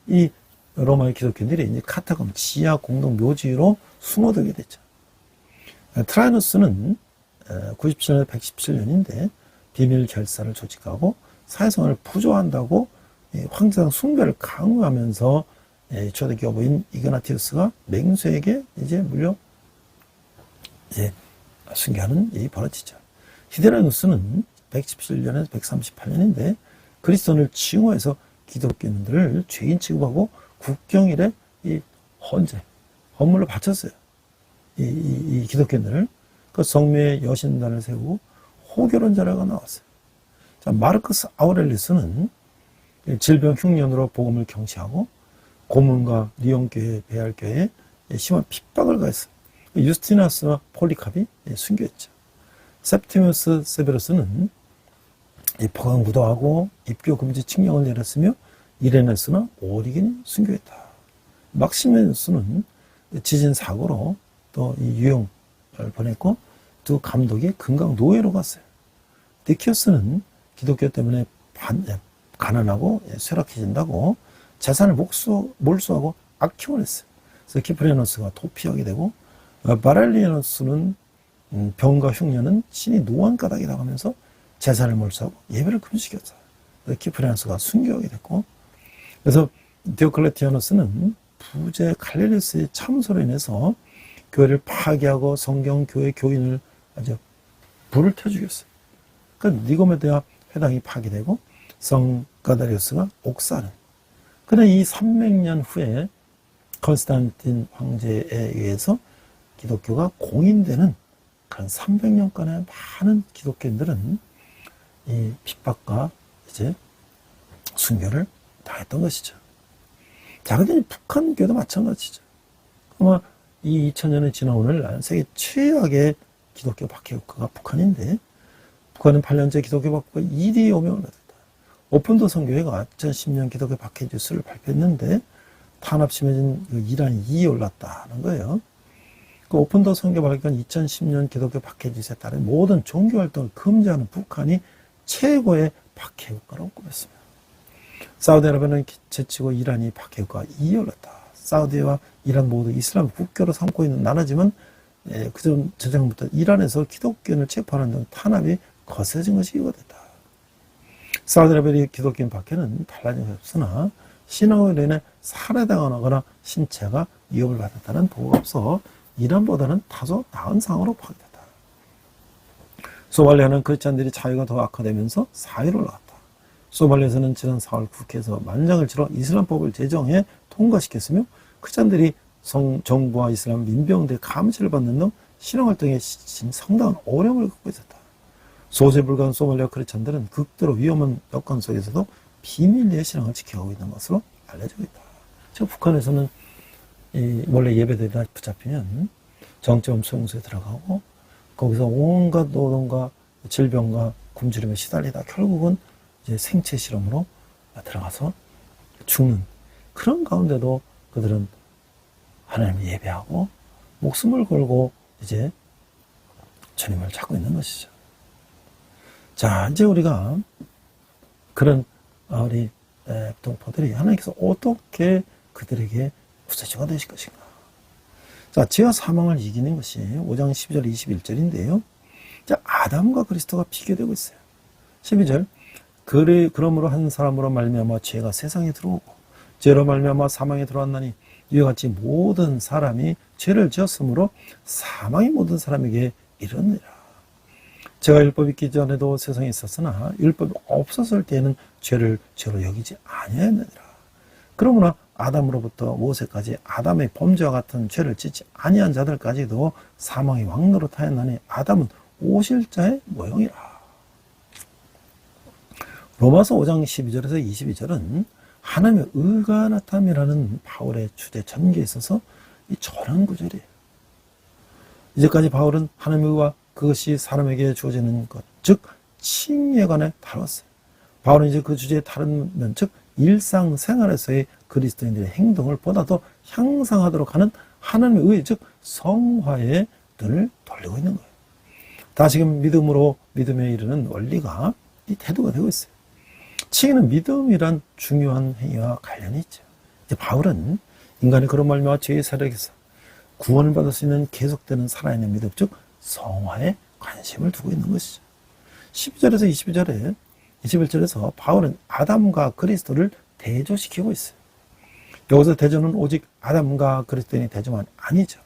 이 로마의 기독교인들이 이제 카타콤 지하 공동 묘지로 숨어들게 됐죠. 트라이누스는 97년에 117년인데 비밀 결사를 조직하고 사회생활을 부조한다고 황제상 숭배를 강요하면서 초대교회 어부인 이그나티우스가 맹수에게 이제 순교하는 일이 벌어지죠. 히데라누스는 117년에서 138년인데 그리스도를 징후해서 기독교인들을 죄인 취급하고 국경일에 이 헌물로 바쳤어요. 이 기독교인들을 그 성묘의 여신단을 세우고 호결혼자라가 나왔어요. 자, 마르크스 아우렐리스는 질병 흉년으로 복음을 경시하고 고문과 리온교회, 베알교회에 심한 핍박을 가했어요. 유스티나스와 폴리캅이 순교했죠. septimus 세베루스는 포강 구도하고 입교 금지 칙령을 내렸으며 이레네스나 오리겐이 순교했다. 막시메누스는 지진 사고로 또 이 유형을 보냈고 두 감독이 금강 노예로 갔어요. 니키오스는 기독교 때문에 가난하고 쇠락해진다고 재산을 몰수하고 악행을 했어요. 그래서 키프레노스가 도피하게 되고 바랄리아누스는 병과 흉년은 신이 노안가닥이라고 하면서 재산을 몰수하고 예배를 금지시켰어요. 키프레노스가 순교하게 됐고 그래서 디오클레티아누스는 부제 갈릴리스의 참소로 인해서 교회를 파괴하고 성경 교회 교인을 아주 불을 켜 죽였어요. 그러니까 니고메데아 회당이 파괴되고 성 가다리우스가 옥사는. 그런데 이 300년 후에 컨스탄틴 황제에 의해서 기독교가 공인되는 그런 300년간의 많은 기독교인들은 이 핍박과 이제 순교를 당했던 것이죠. 자, 근데 북한교도 마찬가지죠. 아마 이 2000년이 지난 오늘날 세계 최악의 기독교 박해국가가 북한인데, 북한은 8년째 기독교 박해가 1위 오명을 받았다. 오픈도 선교회가 2010년 기독교 박해 뉴스를 발표했는데, 탄압 심해진 이란이 2위에 올랐다는 거예요. 그 오픈도 선교 발견 2010년 기독교 박해 뉴스에 따른 모든 종교 활동을 금지하는 북한이 최고의 박해 국가로 꼽혔습니다. 사우디아라비아는 제치고 이란이 박해 국가 2위에 올랐다. 사우디와 이란 모두 이슬람 국교로 삼고 있는 나라지만 그전 저작부터 이란에서 기독교인을 체포하는 등 탄압이 거세진 것이 이유가 됐다. 사우디아라비아의 기독교인 박해는 달라진 것이 없으나 신앙으로 인해 살해당하거나 신체가 위협을 받았다는 보고가 없어 이란보다는 다소 나은 상황으로 파악됐다. 소말리아는 크리스찬들이 자유가 더 악화되면서 4위로 올라갔다. 소말리아에서는 지난 4월 국회에서 만장을 치러 이슬람법을 제정해 통과시켰으며 크리스찬들이 정부와 이슬람 민병대의 감시를 받는 등 신앙활동에 상당한 어려움을 겪고 있었다. 소수불가한 소말리아 크리스찬들은 극도로 위험한 여건 속에서도 비밀리에 신앙을 지켜가고 있는 것으로 알려지고 있다. 지금 북한에서는 원래 예배드리다 붙잡히면 정점 수용소에 들어가고 거기서 온갖 노동과 질병과 굶주림에 시달리다 결국은 이제 생체 실험으로 들어가서 죽는 그런 가운데도 그들은 하나님을 예배하고 목숨을 걸고 이제 주님을 찾고 있는 것이죠. 자, 이제 우리가 그런 우리 동포들이 하나님께서 어떻게 그들에게 구세주가 되실 것인가. 자, 죄와 사망을 이기는 것이 5장 12절 21절인데요. 자, 아담과 그리스도가 비교되고 있어요. 12절 그러므로 한 사람으로 말미암아 죄가 세상에 들어오고 죄로 말미암아 사망에 들어왔나니 이와 같이 모든 사람이 죄를 지었으므로 사망이 모든 사람에게 이르느니라. 제가 율법이 있기 전에도 세상에 있었으나 율법이 없었을 때에는 죄를 죄로 여기지 아니하였느니라. 그러므로 아담으로부터 모세까지 아담의 범죄와 같은 죄를 짓지 아니한 자들까지도 사망이 왕노릇하였나니 아담은 오실 자의 모형이라. 로마서 5장 12절에서 22절은 하나님의 의가 나타남이라는 바울의 주제 전개에 있어서 이 전환 구절이에요. 이제까지 바울은 하나님의 의와 그것이 사람에게 주어지는 것, 즉 칭의에 관해 다뤘어요. 바울은 이제 그 주제에 다른 면, 즉 일상생활에서의 그리스도인들의 행동을 보다 더 향상하도록 하는 하나님의 의, 즉 성화에 눈을 돌리고 있는 거예요. 다시금 믿음으로 믿음에 이르는 원리가 이 태도가 되고 있어요. 칭의는 믿음이란 중요한 행위와 관련이 있죠. 이제 바울은 인간이 그런 말미암아 죄의 세력에서 구원을 받을 수 있는 계속되는 살아있는 믿음, 즉 성화에 관심을 두고 있는 것이죠. 12절에서 22절에 21절에서 바울은 아담과 그리스도를 대조시키고 있어요. 여기서 대조는 오직 아담과 그리스도인의 대조만 아니죠.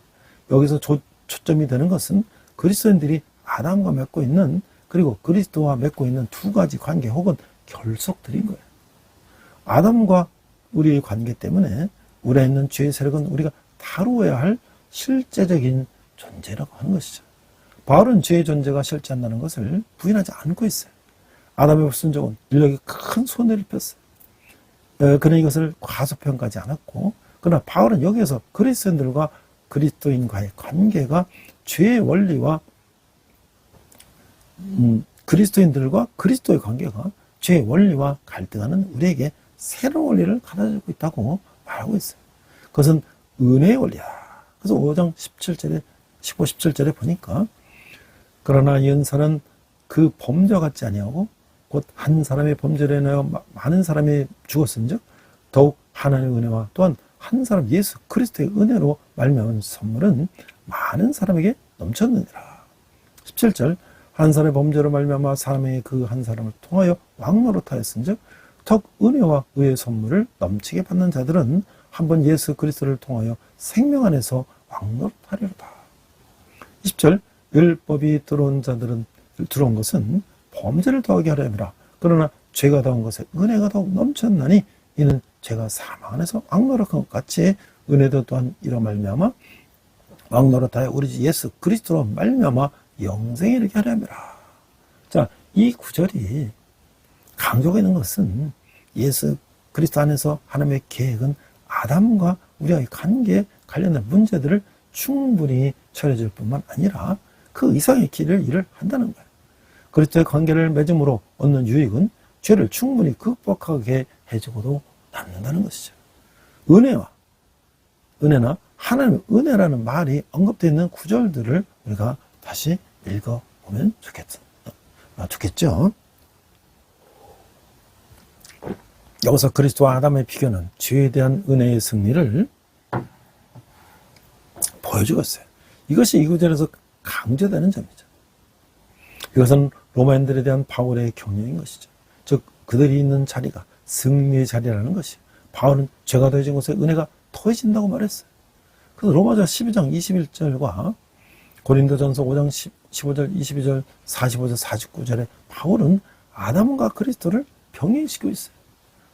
여기서 초점이 되는 것은 그리스도인들이 아담과 맺고 있는 그리고 그리스도와 맺고 있는 두 가지 관계 혹은 결속들인 거예요. 아담과 우리의 관계 때문에 우리에 있는 죄의 세력은 우리가 다루어야 할 실제적인 존재라고 하는 것이죠. 바울은 죄의 존재가 실제한다는 것을 부인하지 않고 있어요. 아담의 불순종은 인력이 큰 손해를 폈어요. 그는 이것을 과소평가하지 않았고, 그러나 바울은 여기에서 그리스도인들과 그리스도인과의 관계가 죄의 원리와 그리스도인들과 그리스도의 관계가 죄의 원리와 갈등하는 우리에게 새로운 원리를 가져주고 있다고 말하고 있어요. 그것은 은혜의 원리야. 그래서 5장 17절에 15, 17절에 보니까 그러나 연사는 그 범죄와 같지 아니하고 곧 한 사람의 범죄로 인하여 많은 사람이 죽었은즉 더욱 하나님의 은혜와 또한 한 사람 예수 그리스도의 은혜로 말미암은 선물은 많은 사람에게 넘쳤느니라. 17절 한 사람의 범죄로 말미암아 사람에게 그 한 사람을 통하여 왕노릇하였은즉 더욱 은혜와 의의 선물을 넘치게 받는 자들은 한번 예수 그리스도를 통하여 생명 안에서 왕노릇하리로다. 20절 율법이 들어온 것은 범죄를 더하게 하려 함이라. 그러나 죄가 더한 것에 은혜가 더욱 넘쳤나니 이는 죄가 사망 안에서 왕노릇한 것 같이 은혜도 또한 이로 말미암아 왕노릇하여 우리 주 예수 그리스도로 말미암아 영생에 이르게 하려 함이라. 자, 이 구절이 강조가 있는 것은 예수 그리스도 안에서 하나님의 계획은 아담과 우리와의 관계에 관련된 문제들을 충분히 처리해줄 뿐만 아니라 그 이상의 일을 한다는 거예요. 그리스도의 관계를 맺음으로 얻는 유익은 죄를 충분히 극복하게 해주고도 남는다는 것이죠. 은혜나 하나님의 은혜라는 말이 언급되어 있는 구절들을 우리가 다시 읽어보면 좋겠죠. 여기서 그리스도와 아담의 비교는 죄에 대한 은혜의 승리를 보여주고 있어요. 이것이 이 구절에서 강조되는 점이죠. 이것은 로마인들에 대한 바울의 격려인 것이죠. 즉 그들이 있는 자리가 승리의 자리라는 것이, 바울은 죄가 더해진 곳에 은혜가 더해진다고 말했어요. 그래서 로마서 12장 21절과 고린도전서 5장 15절, 22절, 45절, 49절에 바울은 아담과 그리스도를 병행시키고 있어요.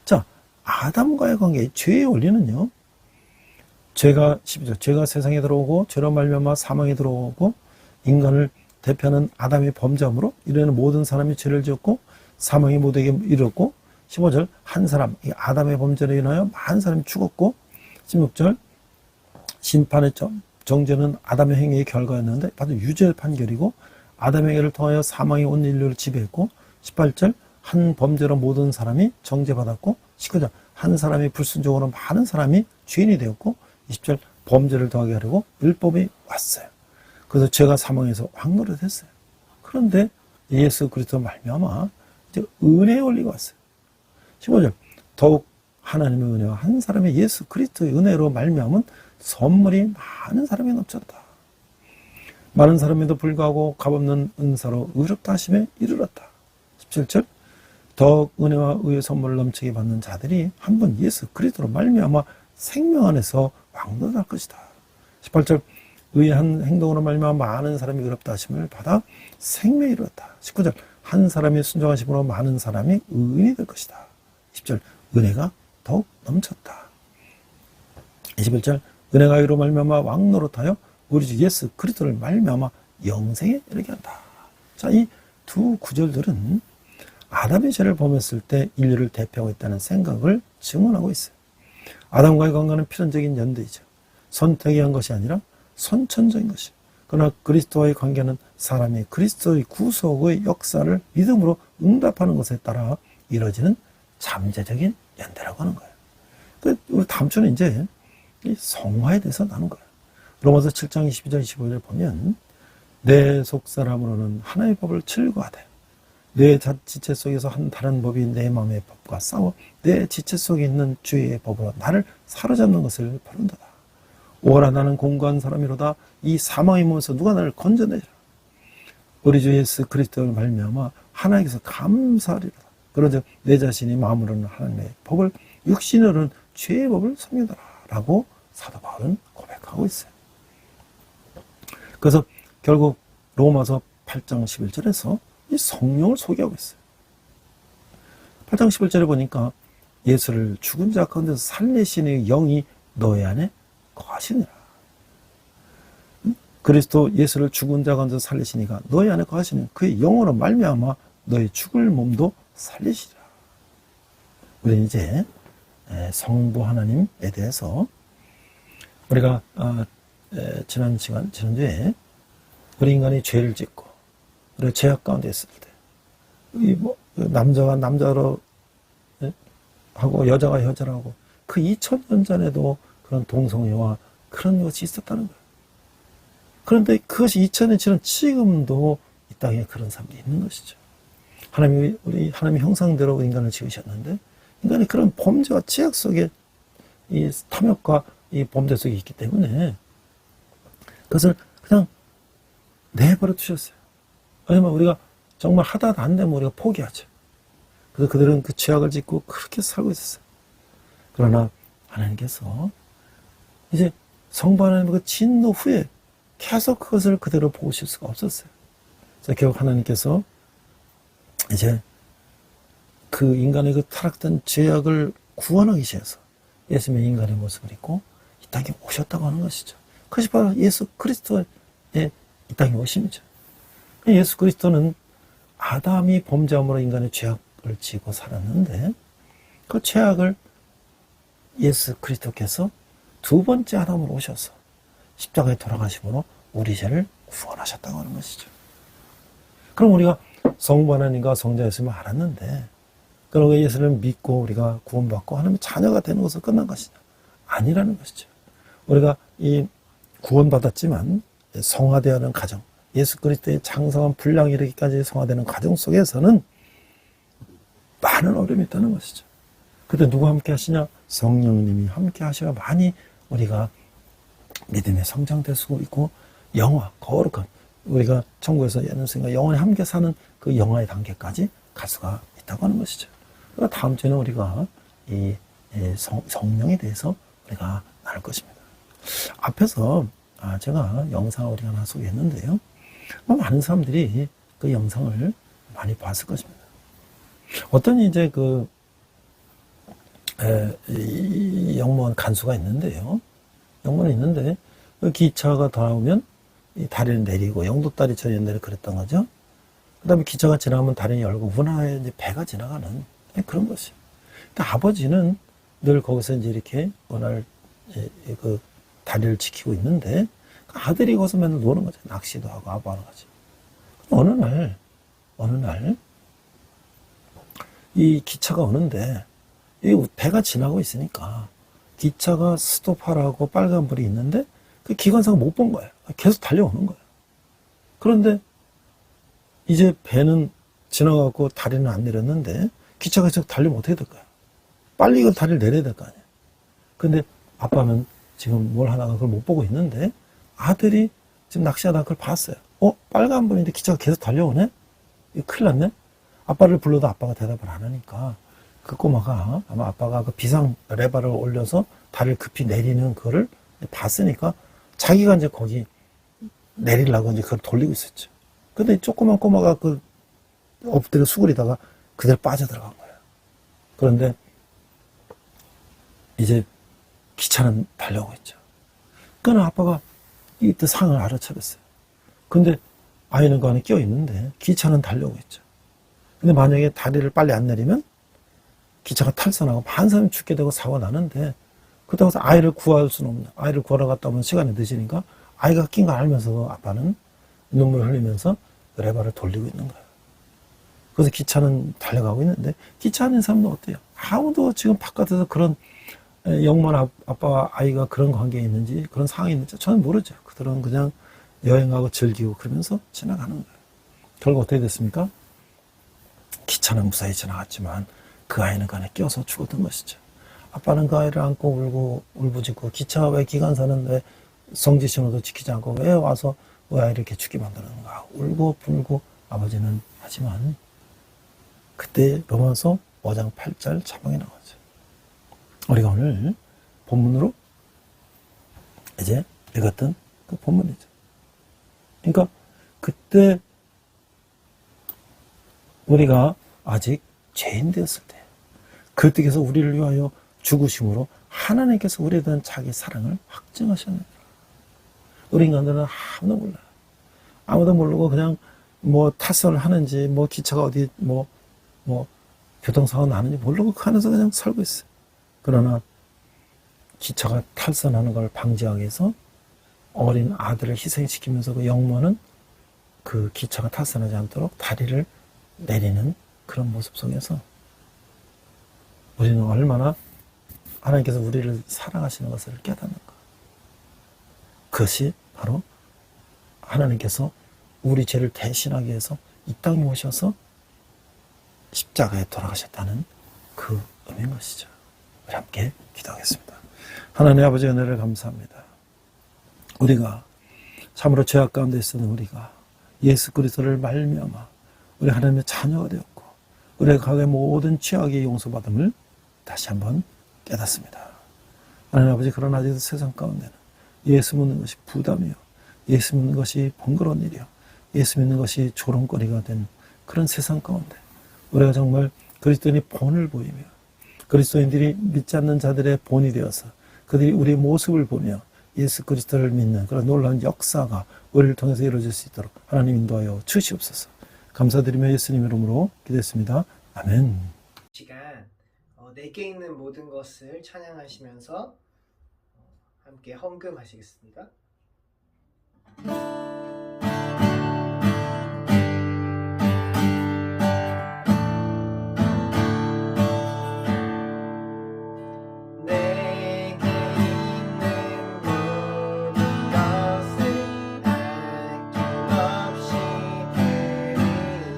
자, 아담과의 관계, 죄의 원리는요, 죄가 12절, 죄가 세상에 들어오고 죄로 말미암아 사망에 들어오고 인간을 대표하는 아담의 범죄함으로 이르는 모든 사람이 죄를 지었고 사망이 모두에게 이르렀고, 15절, 한 사람, 이 아담의 범죄로 인하여 많은 사람이 죽었고, 16절, 심판의 정죄는 아담의 행위의 결과였는데 바로 유죄 판결이고 아담의 행위를 통하여 사망이 온 인류를 지배했고, 18절, 한 범죄로 모든 사람이 정죄받았고, 19절, 한 사람이 불순종으로 많은 사람이 죄인이 되었고, 20절, 범죄를 더하게 하려고 율법이 왔어요. 그래서 죄가 사망에서 왕노릇했어요. 그런데 예수 그리스도 말미암아 이제 은혜의 원리가 왔어요. 15절, 더욱 하나님의 은혜와 한 사람의 예수 그리스도의 은혜로 말미암은 선물이 많은 사람이 넘쳤다. 많은 사람에도 불구하고 값없는 은사로 의롭다 하심에 이르렀다. 17절, 더욱 은혜와 의의 선물을 넘치게 받는 자들이 한 번 예수 그리스도로 말미암아 생명 안에서 왕노할 것이다. 18절, 의한 행동으로 말미암아 많은 사람이 의롭다 하심을 받아 생명에 이르렀다. 19절, 한 사람이 순종하심으로 많은 사람이 의인이 될 것이다. 20절, 은혜가 더욱 넘쳤다. 21절, 은혜가 의로 말미암아 왕노릇하여 우리 주 예수 그리스도를 말미암아 영생에 이르게 한다. 자, 이 두 구절들은 아담의 죄를 범했을 때 인류를 대표하고 있다는 생각을 증언하고 있어요. 아담과의 관계는 필연적인 연대이죠. 선택이 한 것이 아니라 선천적인 것이죠. 그러나 그리스도와의 관계는 사람이 그리스도의 구속의 역사를 믿음으로 응답하는 것에 따라 이루어지는 잠재적인 연대라고 하는 거예요. 우리 다음 주는 이제 이 성화에 대해서 나눈 거예요. 로마서 7장 22절 25절 보면 내 속사람으로는 하나의 법을 즐거워하되 내 지체 속에서 한 다른 법이 내 마음의 법과 싸워 내 지체 속에 있는 죄의 법으로 나를 사로잡는 것을 버린다다. 오라 나는 공고한 사람이로다. 이 사망의 몸에서 누가 나를 건져내리라. 우리 주 예수 그리스도를 말미암아 하나님께서 감사하리라. 그런즉 내 자신이 마음으로는 하나님의 법을 육신으로는 죄의 법을 섬기더라 라고 사도 바울은 고백하고 있어요. 그래서 결국 로마서 8장 11절에서 이 성령을 소개하고 있어요. 8장 11절에 보니까 예수를 죽은 자 가운데서 살리시는 영이 너희 안에 거하시니라. 그리스도 예수를 죽은 자 가운데서 살리시니까 너희 안에 거하시는 그의 영으로 말미암아 너희 죽을 몸도 살리시리라. 우리는 이제 성부 하나님에 대해서 우리가 지난주에 우리 인간이 죄를 짓고 우리가 죄악 가운데 있을 때 남자가 남자로 하고 여자가 여자로 하고 그 2000년 전에도 그런 동성애와 그런 것이 있었다는 거예요. 그런데 그것이 2000년 지난 지금도 이 땅에 그런 사람들이 있는 것이죠. 우리 하나님의 형상대로 인간을 지으셨는데 인간이 그런 범죄와 죄악 속에 이 탐욕과 이 범죄 속에 있기 때문에 그것을 그냥 내버려 두셨어요. 왜냐면 우리가 정말 하다 안 되면 우리가 포기하죠. 그래서 그들은 그 죄악을 짓고 그렇게 살고 있었어요. 그러나 하나님께서 이제 성부 하나님의 그 진노 후에 계속 그것을 그대로 보실 수가 없었어요. 그래서 결국 하나님께서 이제 그 인간의 그 타락된 죄악을 구원하기 위해서 예수님의 인간의 모습을 입고 이 땅에 오셨다고 하는 것이죠. 그것이 바로 예수 그리스도의 이 땅에 오심이죠. 예수 그리스도는 아담이 범죄함으로 인간의 죄악을 지고 살았는데 그 죄악을 예수 그리스도께서 두 번째 아담으로 오셔서 십자가에 돌아가심으로 우리 죄를 구원하셨다고 하는 것이죠. 그럼 우리가 성부 하나님과 성자 예수님을 알았는데 그럼 예수를 믿고 우리가 구원받고 하나님의 자녀가 되는 것은 끝난 것이냐? 아니라는 것이죠. 우리가 이 구원받았지만 성화되어가는 과정, 예수 그리스도의 장성한 분량이 이르기까지 성화되는 과정 속에서는 많은 어려움이 있다는 것이죠. 그때 누가 함께 하시냐? 성령님이 함께 하셔야 많이 우리가 믿음의 성장될 수 있고 영화, 거룩한 우리가 천국에서 예능생과 영원히 함께 사는 그 영화의 단계까지 갈 수가 있다고 하는 것이죠. 그러니까 다음 주에는 우리가 이 성령에 대해서 우리가 나눌 것입니다. 앞에서 제가 영상을 우리가 하나 소개했는데요. 많은 사람들이 그 영상을 많이 봤을 것입니다. 어떤 이제 영무원 간수가 있는데요. 영무원이 있는데 그 기차가 돌아오면 이 다리를 내리고 영도다리처럼 옛날에 그랬던 거죠. 그 다음에 기차가 지나면 다리를 열고 운하에 이제 배가 지나가는 그런 것이에요. 그러니까 아버지는 늘 거기서 이제 이렇게 운하를 그 다리를 지키고 있는데 아들이 거기서 맨날 노는 거죠. 낚시도 하고 아부하는 거죠. 어느 날 이 기차가 오는데 이 배가 지나고 있으니까 기차가 스톱하라고 빨간불이 있는데 그 기관사가 못 본 거예요. 계속 달려오는 거예요. 그런데 이제 배는 지나가고 다리는 안 내렸는데 기차가 계속 달리면 어떻게 될까요? 빨리 이거 다리를 내려야 될 거 아니에요. 근데 아빠는 지금 뭘 하다가 그걸 못 보고 있는데 아들이 지금 낚시하다가 그걸 봤어요. 빨간불인데 기차가 계속 달려오네? 이거 큰일 났네? 아빠를 불러도 아빠가 대답을 안 하니까 그 꼬마가 아마 아빠가 그 비상 레버를 올려서 다리를 급히 내리는 그거를 봤으니까 자기가 이제 거기 내리려고 이제 그걸 돌리고 있었죠. 근데 조그만 꼬마가 그 엎드려 수그리다가 그대로 빠져들어간 거예요. 그런데 이제 기차는 달려오고 있죠. 그러나 아빠가 이때 상을 알아차렸어요. 근데 아이는 그 안에 끼어 있는데 기차는 달려오고 있죠. 근데 만약에 다리를 빨리 안 내리면 기차가 탈선하고 많은 사람이 죽게 되고 사고가 나는데 그때 가서 아이를 구할 수는 없는, 아이를 구하러 갔다 오면 시간이 늦으니까 아이가 낀 거 알면서도 아빠는 눈물을 흘리면서 레버를 돌리고 있는 거예요. 그래서 기차는 달려가고 있는데 기차 안에 사람도 어때요? 아무도 지금 바깥에서 그런 영만 아빠와 아이가 그런 관계에 있는지 그런 상황이 있는지 저는 모르죠. 그들은 그냥 여행하고 즐기고 그러면서 지나가는 거예요. 결국 어떻게 됐습니까? 기차는 무사히 지나갔지만 그 아이는 그 안에 껴서 죽었던 것이죠. 아빠는 그 아이를 안고 울고 울부짖고 기차가 왜 기관사는 왜 성지 신호도 지키지 않고 왜 와서 왜 아이를 이렇게 죽게 만드는가 울고 불고 아버지는 하지만 그때 로마서 5장 8절 자막이 나오죠. 우리가 오늘 본문으로 이제 읽었던 그 본문이죠. 그러니까 그때 우리가 아직 죄인 되었을 때 그때께서 우리를 위하여 죽으심으로 하나님께서 우리에 대한 자기 사랑을 확증하셨느니라. 우리 인간들은 아무도 몰라요. 아무도 모르고 그냥 뭐 탈선을 하는지 뭐 기차가 어디 뭐 교통사고가 나는지 모르고 그 안에서 그냥 살고 있어요. 그러나 기차가 탈선하는 걸 방지하기 위해서 어린 아들을 희생시키면서 그 영모는 그 기차가 탈선하지 않도록 다리를 내리는 그런 모습 속에서 우리는 얼마나 하나님께서 우리를 사랑하시는 것을 깨닫는 것. 그것이 바로 하나님께서 우리 죄를 대신하기 위해서 이 땅에 오셔서 십자가에 돌아가셨다는 그 의미인 것이죠. 우리 함께 기도하겠습니다. 하나님 아버지 은혜를 감사합니다. 우리가 참으로 죄악 가운데 있었는 우리가 예수 그리스도를 말미암아 우리 하나님의 자녀가 되었고 우리의 과거의 모든 죄악의 용서받음을 다시 한번 깨닫습니다. 하나님 아버지 그러나 아직도 세상 가운데는 예수 믿는 것이 부담이요 예수 믿는 것이 번거로운 일이요 예수 믿는 것이 조롱거리가 된 그런 세상 가운데 우리가 정말 그리스도인의 본을 보이며 그리스도인들이 믿지 않는 자들의 본이 되어서 그들이 우리의 모습을 보며 예수 그리스도를 믿는 그런 놀라운 역사가 우리를 통해서 이루어질 수 있도록 하나님 인도하여 주시옵소서. 감사드리며 예수님 이름으로 기도했습니다. 아멘. 시간 내게 있는 모든 것을 찬양하시면서 함께 헌금하시겠습니다. 내게 있는 모든 것을 아낌없이 드리네.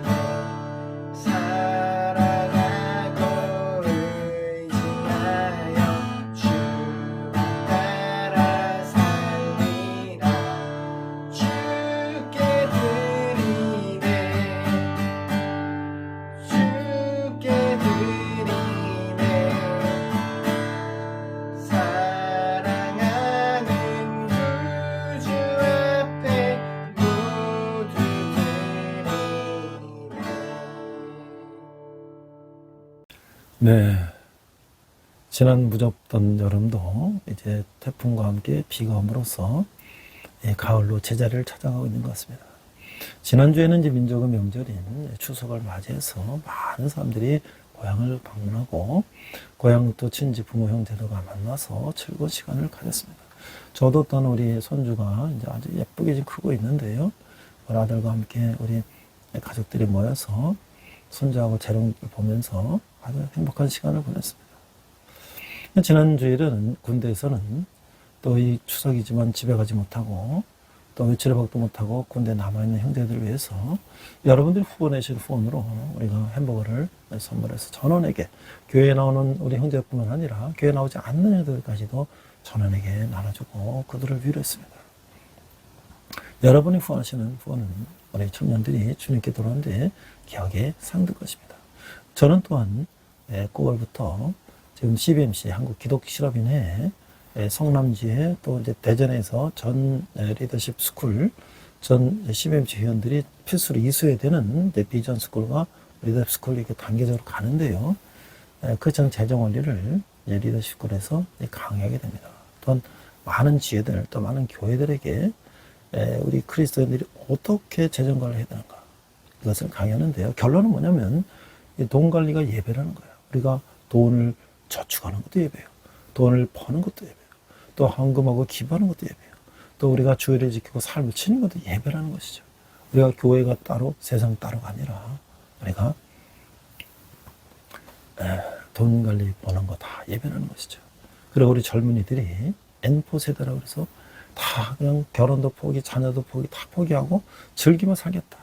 사랑하고 의지하여 주를 따라 살리라. 주께 드리네. 주께 드리네. 사랑하는 구주 앞에 모두 드리네. 네. 지난 무덥던 여름도 이제 태풍과 함께 비가 옴으로써 가을로 제자리를 찾아가고 있는 것 같습니다. 지난주에는 이제 민족의 명절인 추석을 맞이해서 많은 사람들이 고향을 방문하고 고향 또 친지 부모 형제들과 만나서 즐거운 시간을 가졌습니다. 저도 또한 우리 손주가 이제 아주 예쁘게 지금 크고 있는데요. 우리 아들과 함께 우리 가족들이 모여서 손주하고 재롱을 보면서 아주 행복한 시간을 보냈습니다. 지난 주일은 군대에서는 또 이 추석이지만 집에 가지 못하고 또 외출의 박도 못하고 군대에 남아있는 형제들을 위해서 여러분들이 후원해주신 후원으로 우리가 햄버거를 선물해서 전원에게, 교회에 나오는 우리 형제뿐만 아니라 교회에 나오지 않는 형제들까지도 전원에게 나눠주고 그들을 위로했습니다. 여러분이 후원하시는 후원은 우리 청년들이 주님께 돌아온 뒤에 기억에 상들 것입니다. 저는 또한 9월부터 지금 CBMC 한국기독실업인회 성남지에 또 이제 대전에서 전 리더십 스쿨 전 CBMC 회원들이 필수로 이수해야 되는 비전 스쿨과 리더십 스쿨 이렇게 단계적으로 가는데요. 그 전 재정 원리를 리더십 스쿨에서 강의하게 됩니다. 또한 많은 지혜들 또 많은 교회들에게 우리 그리스도인들이 어떻게 재정 관리를 해야 되는가 이것을 강의하는데요. 결론은 뭐냐면 돈 관리가 예배라는 거예요. 우리가 돈을 저축하는 것도 예배예요. 돈을 버는 것도 예배예요. 또 헌금하고 기부하는 것도 예배예요. 또 우리가 주의를 지키고 삶을 치는 것도 예배라는 것이죠. 우리가 교회가 따로 세상 따로가 아니라 우리가 돈 관리 버는 거 다 예배라는 것이죠. 그리고 우리 젊은이들이 N4 세대라고 해서 다 그냥 결혼도 포기, 자녀도 포기, 다 포기하고 즐기며 살겠다.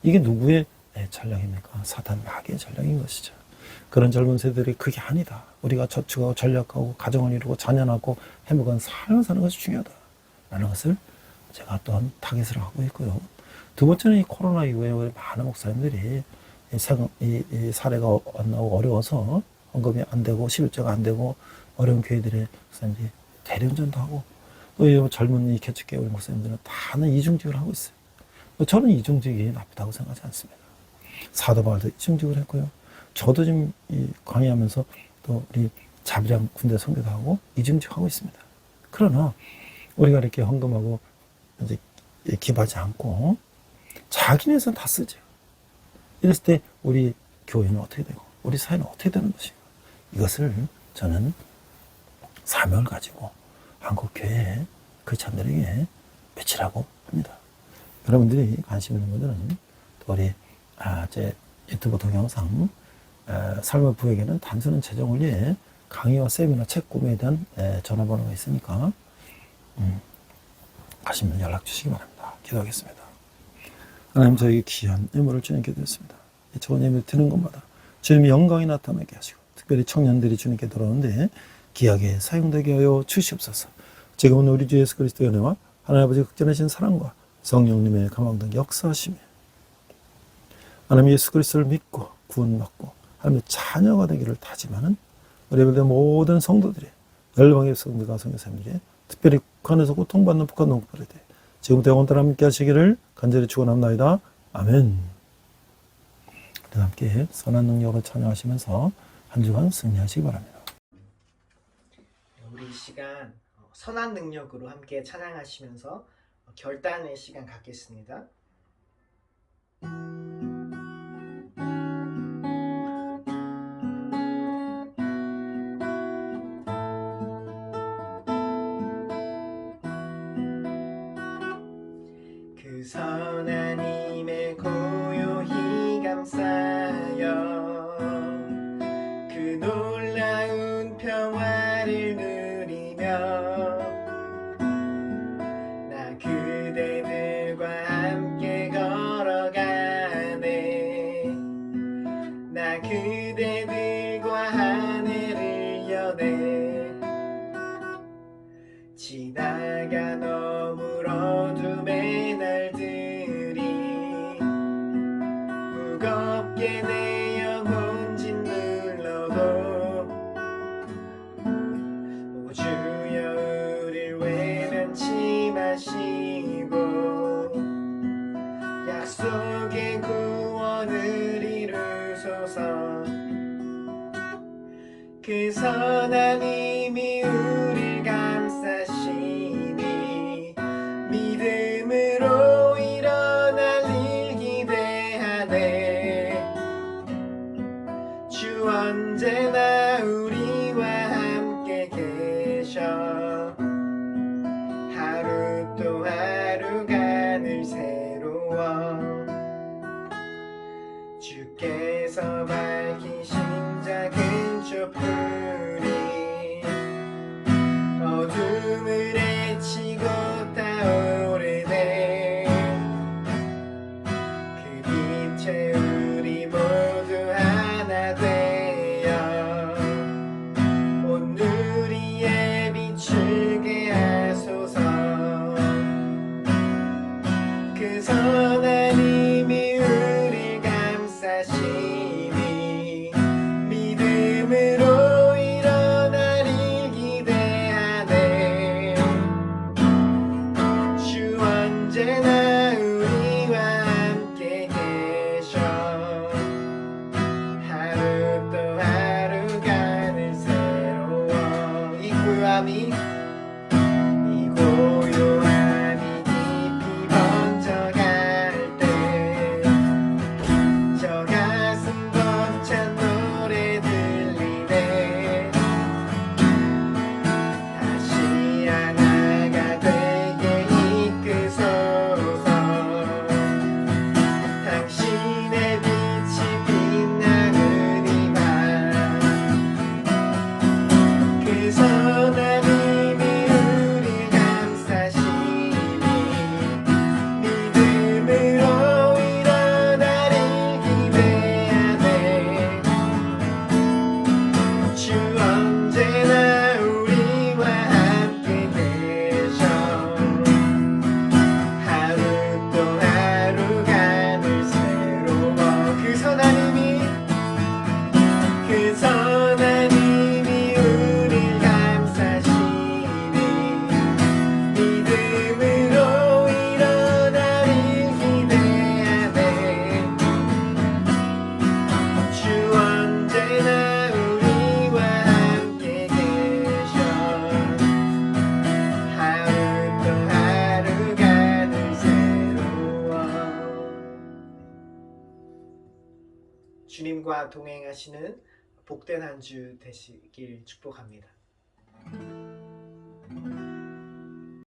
이게 누구의 전략입니까? 사탄 마귀의 전략인 것이죠. 그런 젊은 세대들이 그게 아니다. 우리가 저축하고 전략하고 가정을 이루고 자녀 낳고 행복한 삶을 사는 것이 중요하다. 라는 것을 제가 또한 타깃을 하고 있고요. 두 번째는 이 코로나 이후에 우리 많은 목사님들이 이 사례가 안 나오고 어려워서 헌금이 안 되고 11조가 안 되고 어려운 교회들의 목사님들이 대리운전도 하고 또 젊은 이 개척교회 우리 목사님들은 다는 이중직을 하고 있어요. 저는 이중직이 나쁘다고 생각하지 않습니다. 사도 바울도 이중직을 했고요. 저도 지금 강의하면서 또 우리 자비랑 군대 선교도 하고 이중직하고 있습니다. 그러나 우리가 이렇게 헌금하고 이제 기부하지 않고 자기네에서는 다 쓰죠. 이랬을 때 우리 교회는 어떻게 되고 우리 사회는 어떻게 되는 것인가. 이것을 저는 사명을 가지고 한국교회에 크리스찬들에게 외치라고 합니다. 여러분들이 관심 있는 분들은 또 우리 제 유튜브 동영상 삶의 부에게는 단순한 재정 원리에 강의와 세미나 책 구매에 대한 전화번호가 있으니까 가시면 연락 주시기 바랍니다. 기도하겠습니다. 하나님, 저에게 귀한 예물을 주님께 드렸습니다. 좋은 예물 드는 것마다 주님의 영광이 나타나게 하시고 특별히 청년들이 주님께 돌아오는데 귀하게 사용되게 하여 주시옵소서. 지금은 우리 주 예수 그리스도의 은혜와 하나님 아버지 극진하신 사랑과 성령님의 감화등 역사하시며 하나님 예수 그리스도를 믿고 구원받고 하나님의 자녀가 되기를 다짐하는 우리 모든 성도들이 열방의 성도가 성교사님에게 특별히 북한에서 고통받는 북한 농부들에 대해 지금부터 영원토록 함께 하시기를 간절히 축원합니다. 아멘. 우리 함께 선한 능력으로 찬양하시면서 한 주간 승리하시기 바랍니다. 우리 이 시간 선한 능력으로 함께 찬양하시면서 결단의 시간 갖겠습니다. 선한 힘에 고요히 감싸여 그 놀라운 평화를 누리며 나 그대들과 함께 걸어가네. 나 그대들과 하늘을 여네. 지나가 너무 어둠의 날들이 무겁게 내 영혼 짓눌러도 오 주여 우릴 외면치 마시고 약속의 구원을 이루소서. 그 선한 힘이 우릴 감싸시니 믿음으로 일어날 일 기대하네. 주 언제나 우리와 함께 계셔. 하루 또 하루가 늘 새로워. 주께서 밝히신 작은 촛불이 어둠을 헤치고 타오르네. 그 빛에 우리 모두 하나 되어 온 누리에 비추게 하소서. 그 선한 힘이 우릴 감싸시니 믿음으로 일어날 일 기대하네. 주 언제나 우리와 함께 계셔. 하루 또 하루가 늘 새로워. 이 고요함이 깊이 번져갈 때 저 가슴 벅찬 노래 들리네. 다시 하나가 되게 이끄소서. 당신의 빛이 빛나는 이 밤 그 선한 힘이 우릴 감싸시니 믿음으로 일어날 일 기대하네. 주 언제나 우리와 함께 계셔. 하루 또 하루가 늘 새로워. 그 선한 힘이 우릴 감싸시니 믿음으로 일어날 일 기대하네. 주 언제나 우리와 함께 계셔. 하루 또 하루가 늘 새로워. 주님과 동행하시는 복된 한 주 되시길 축복합니다.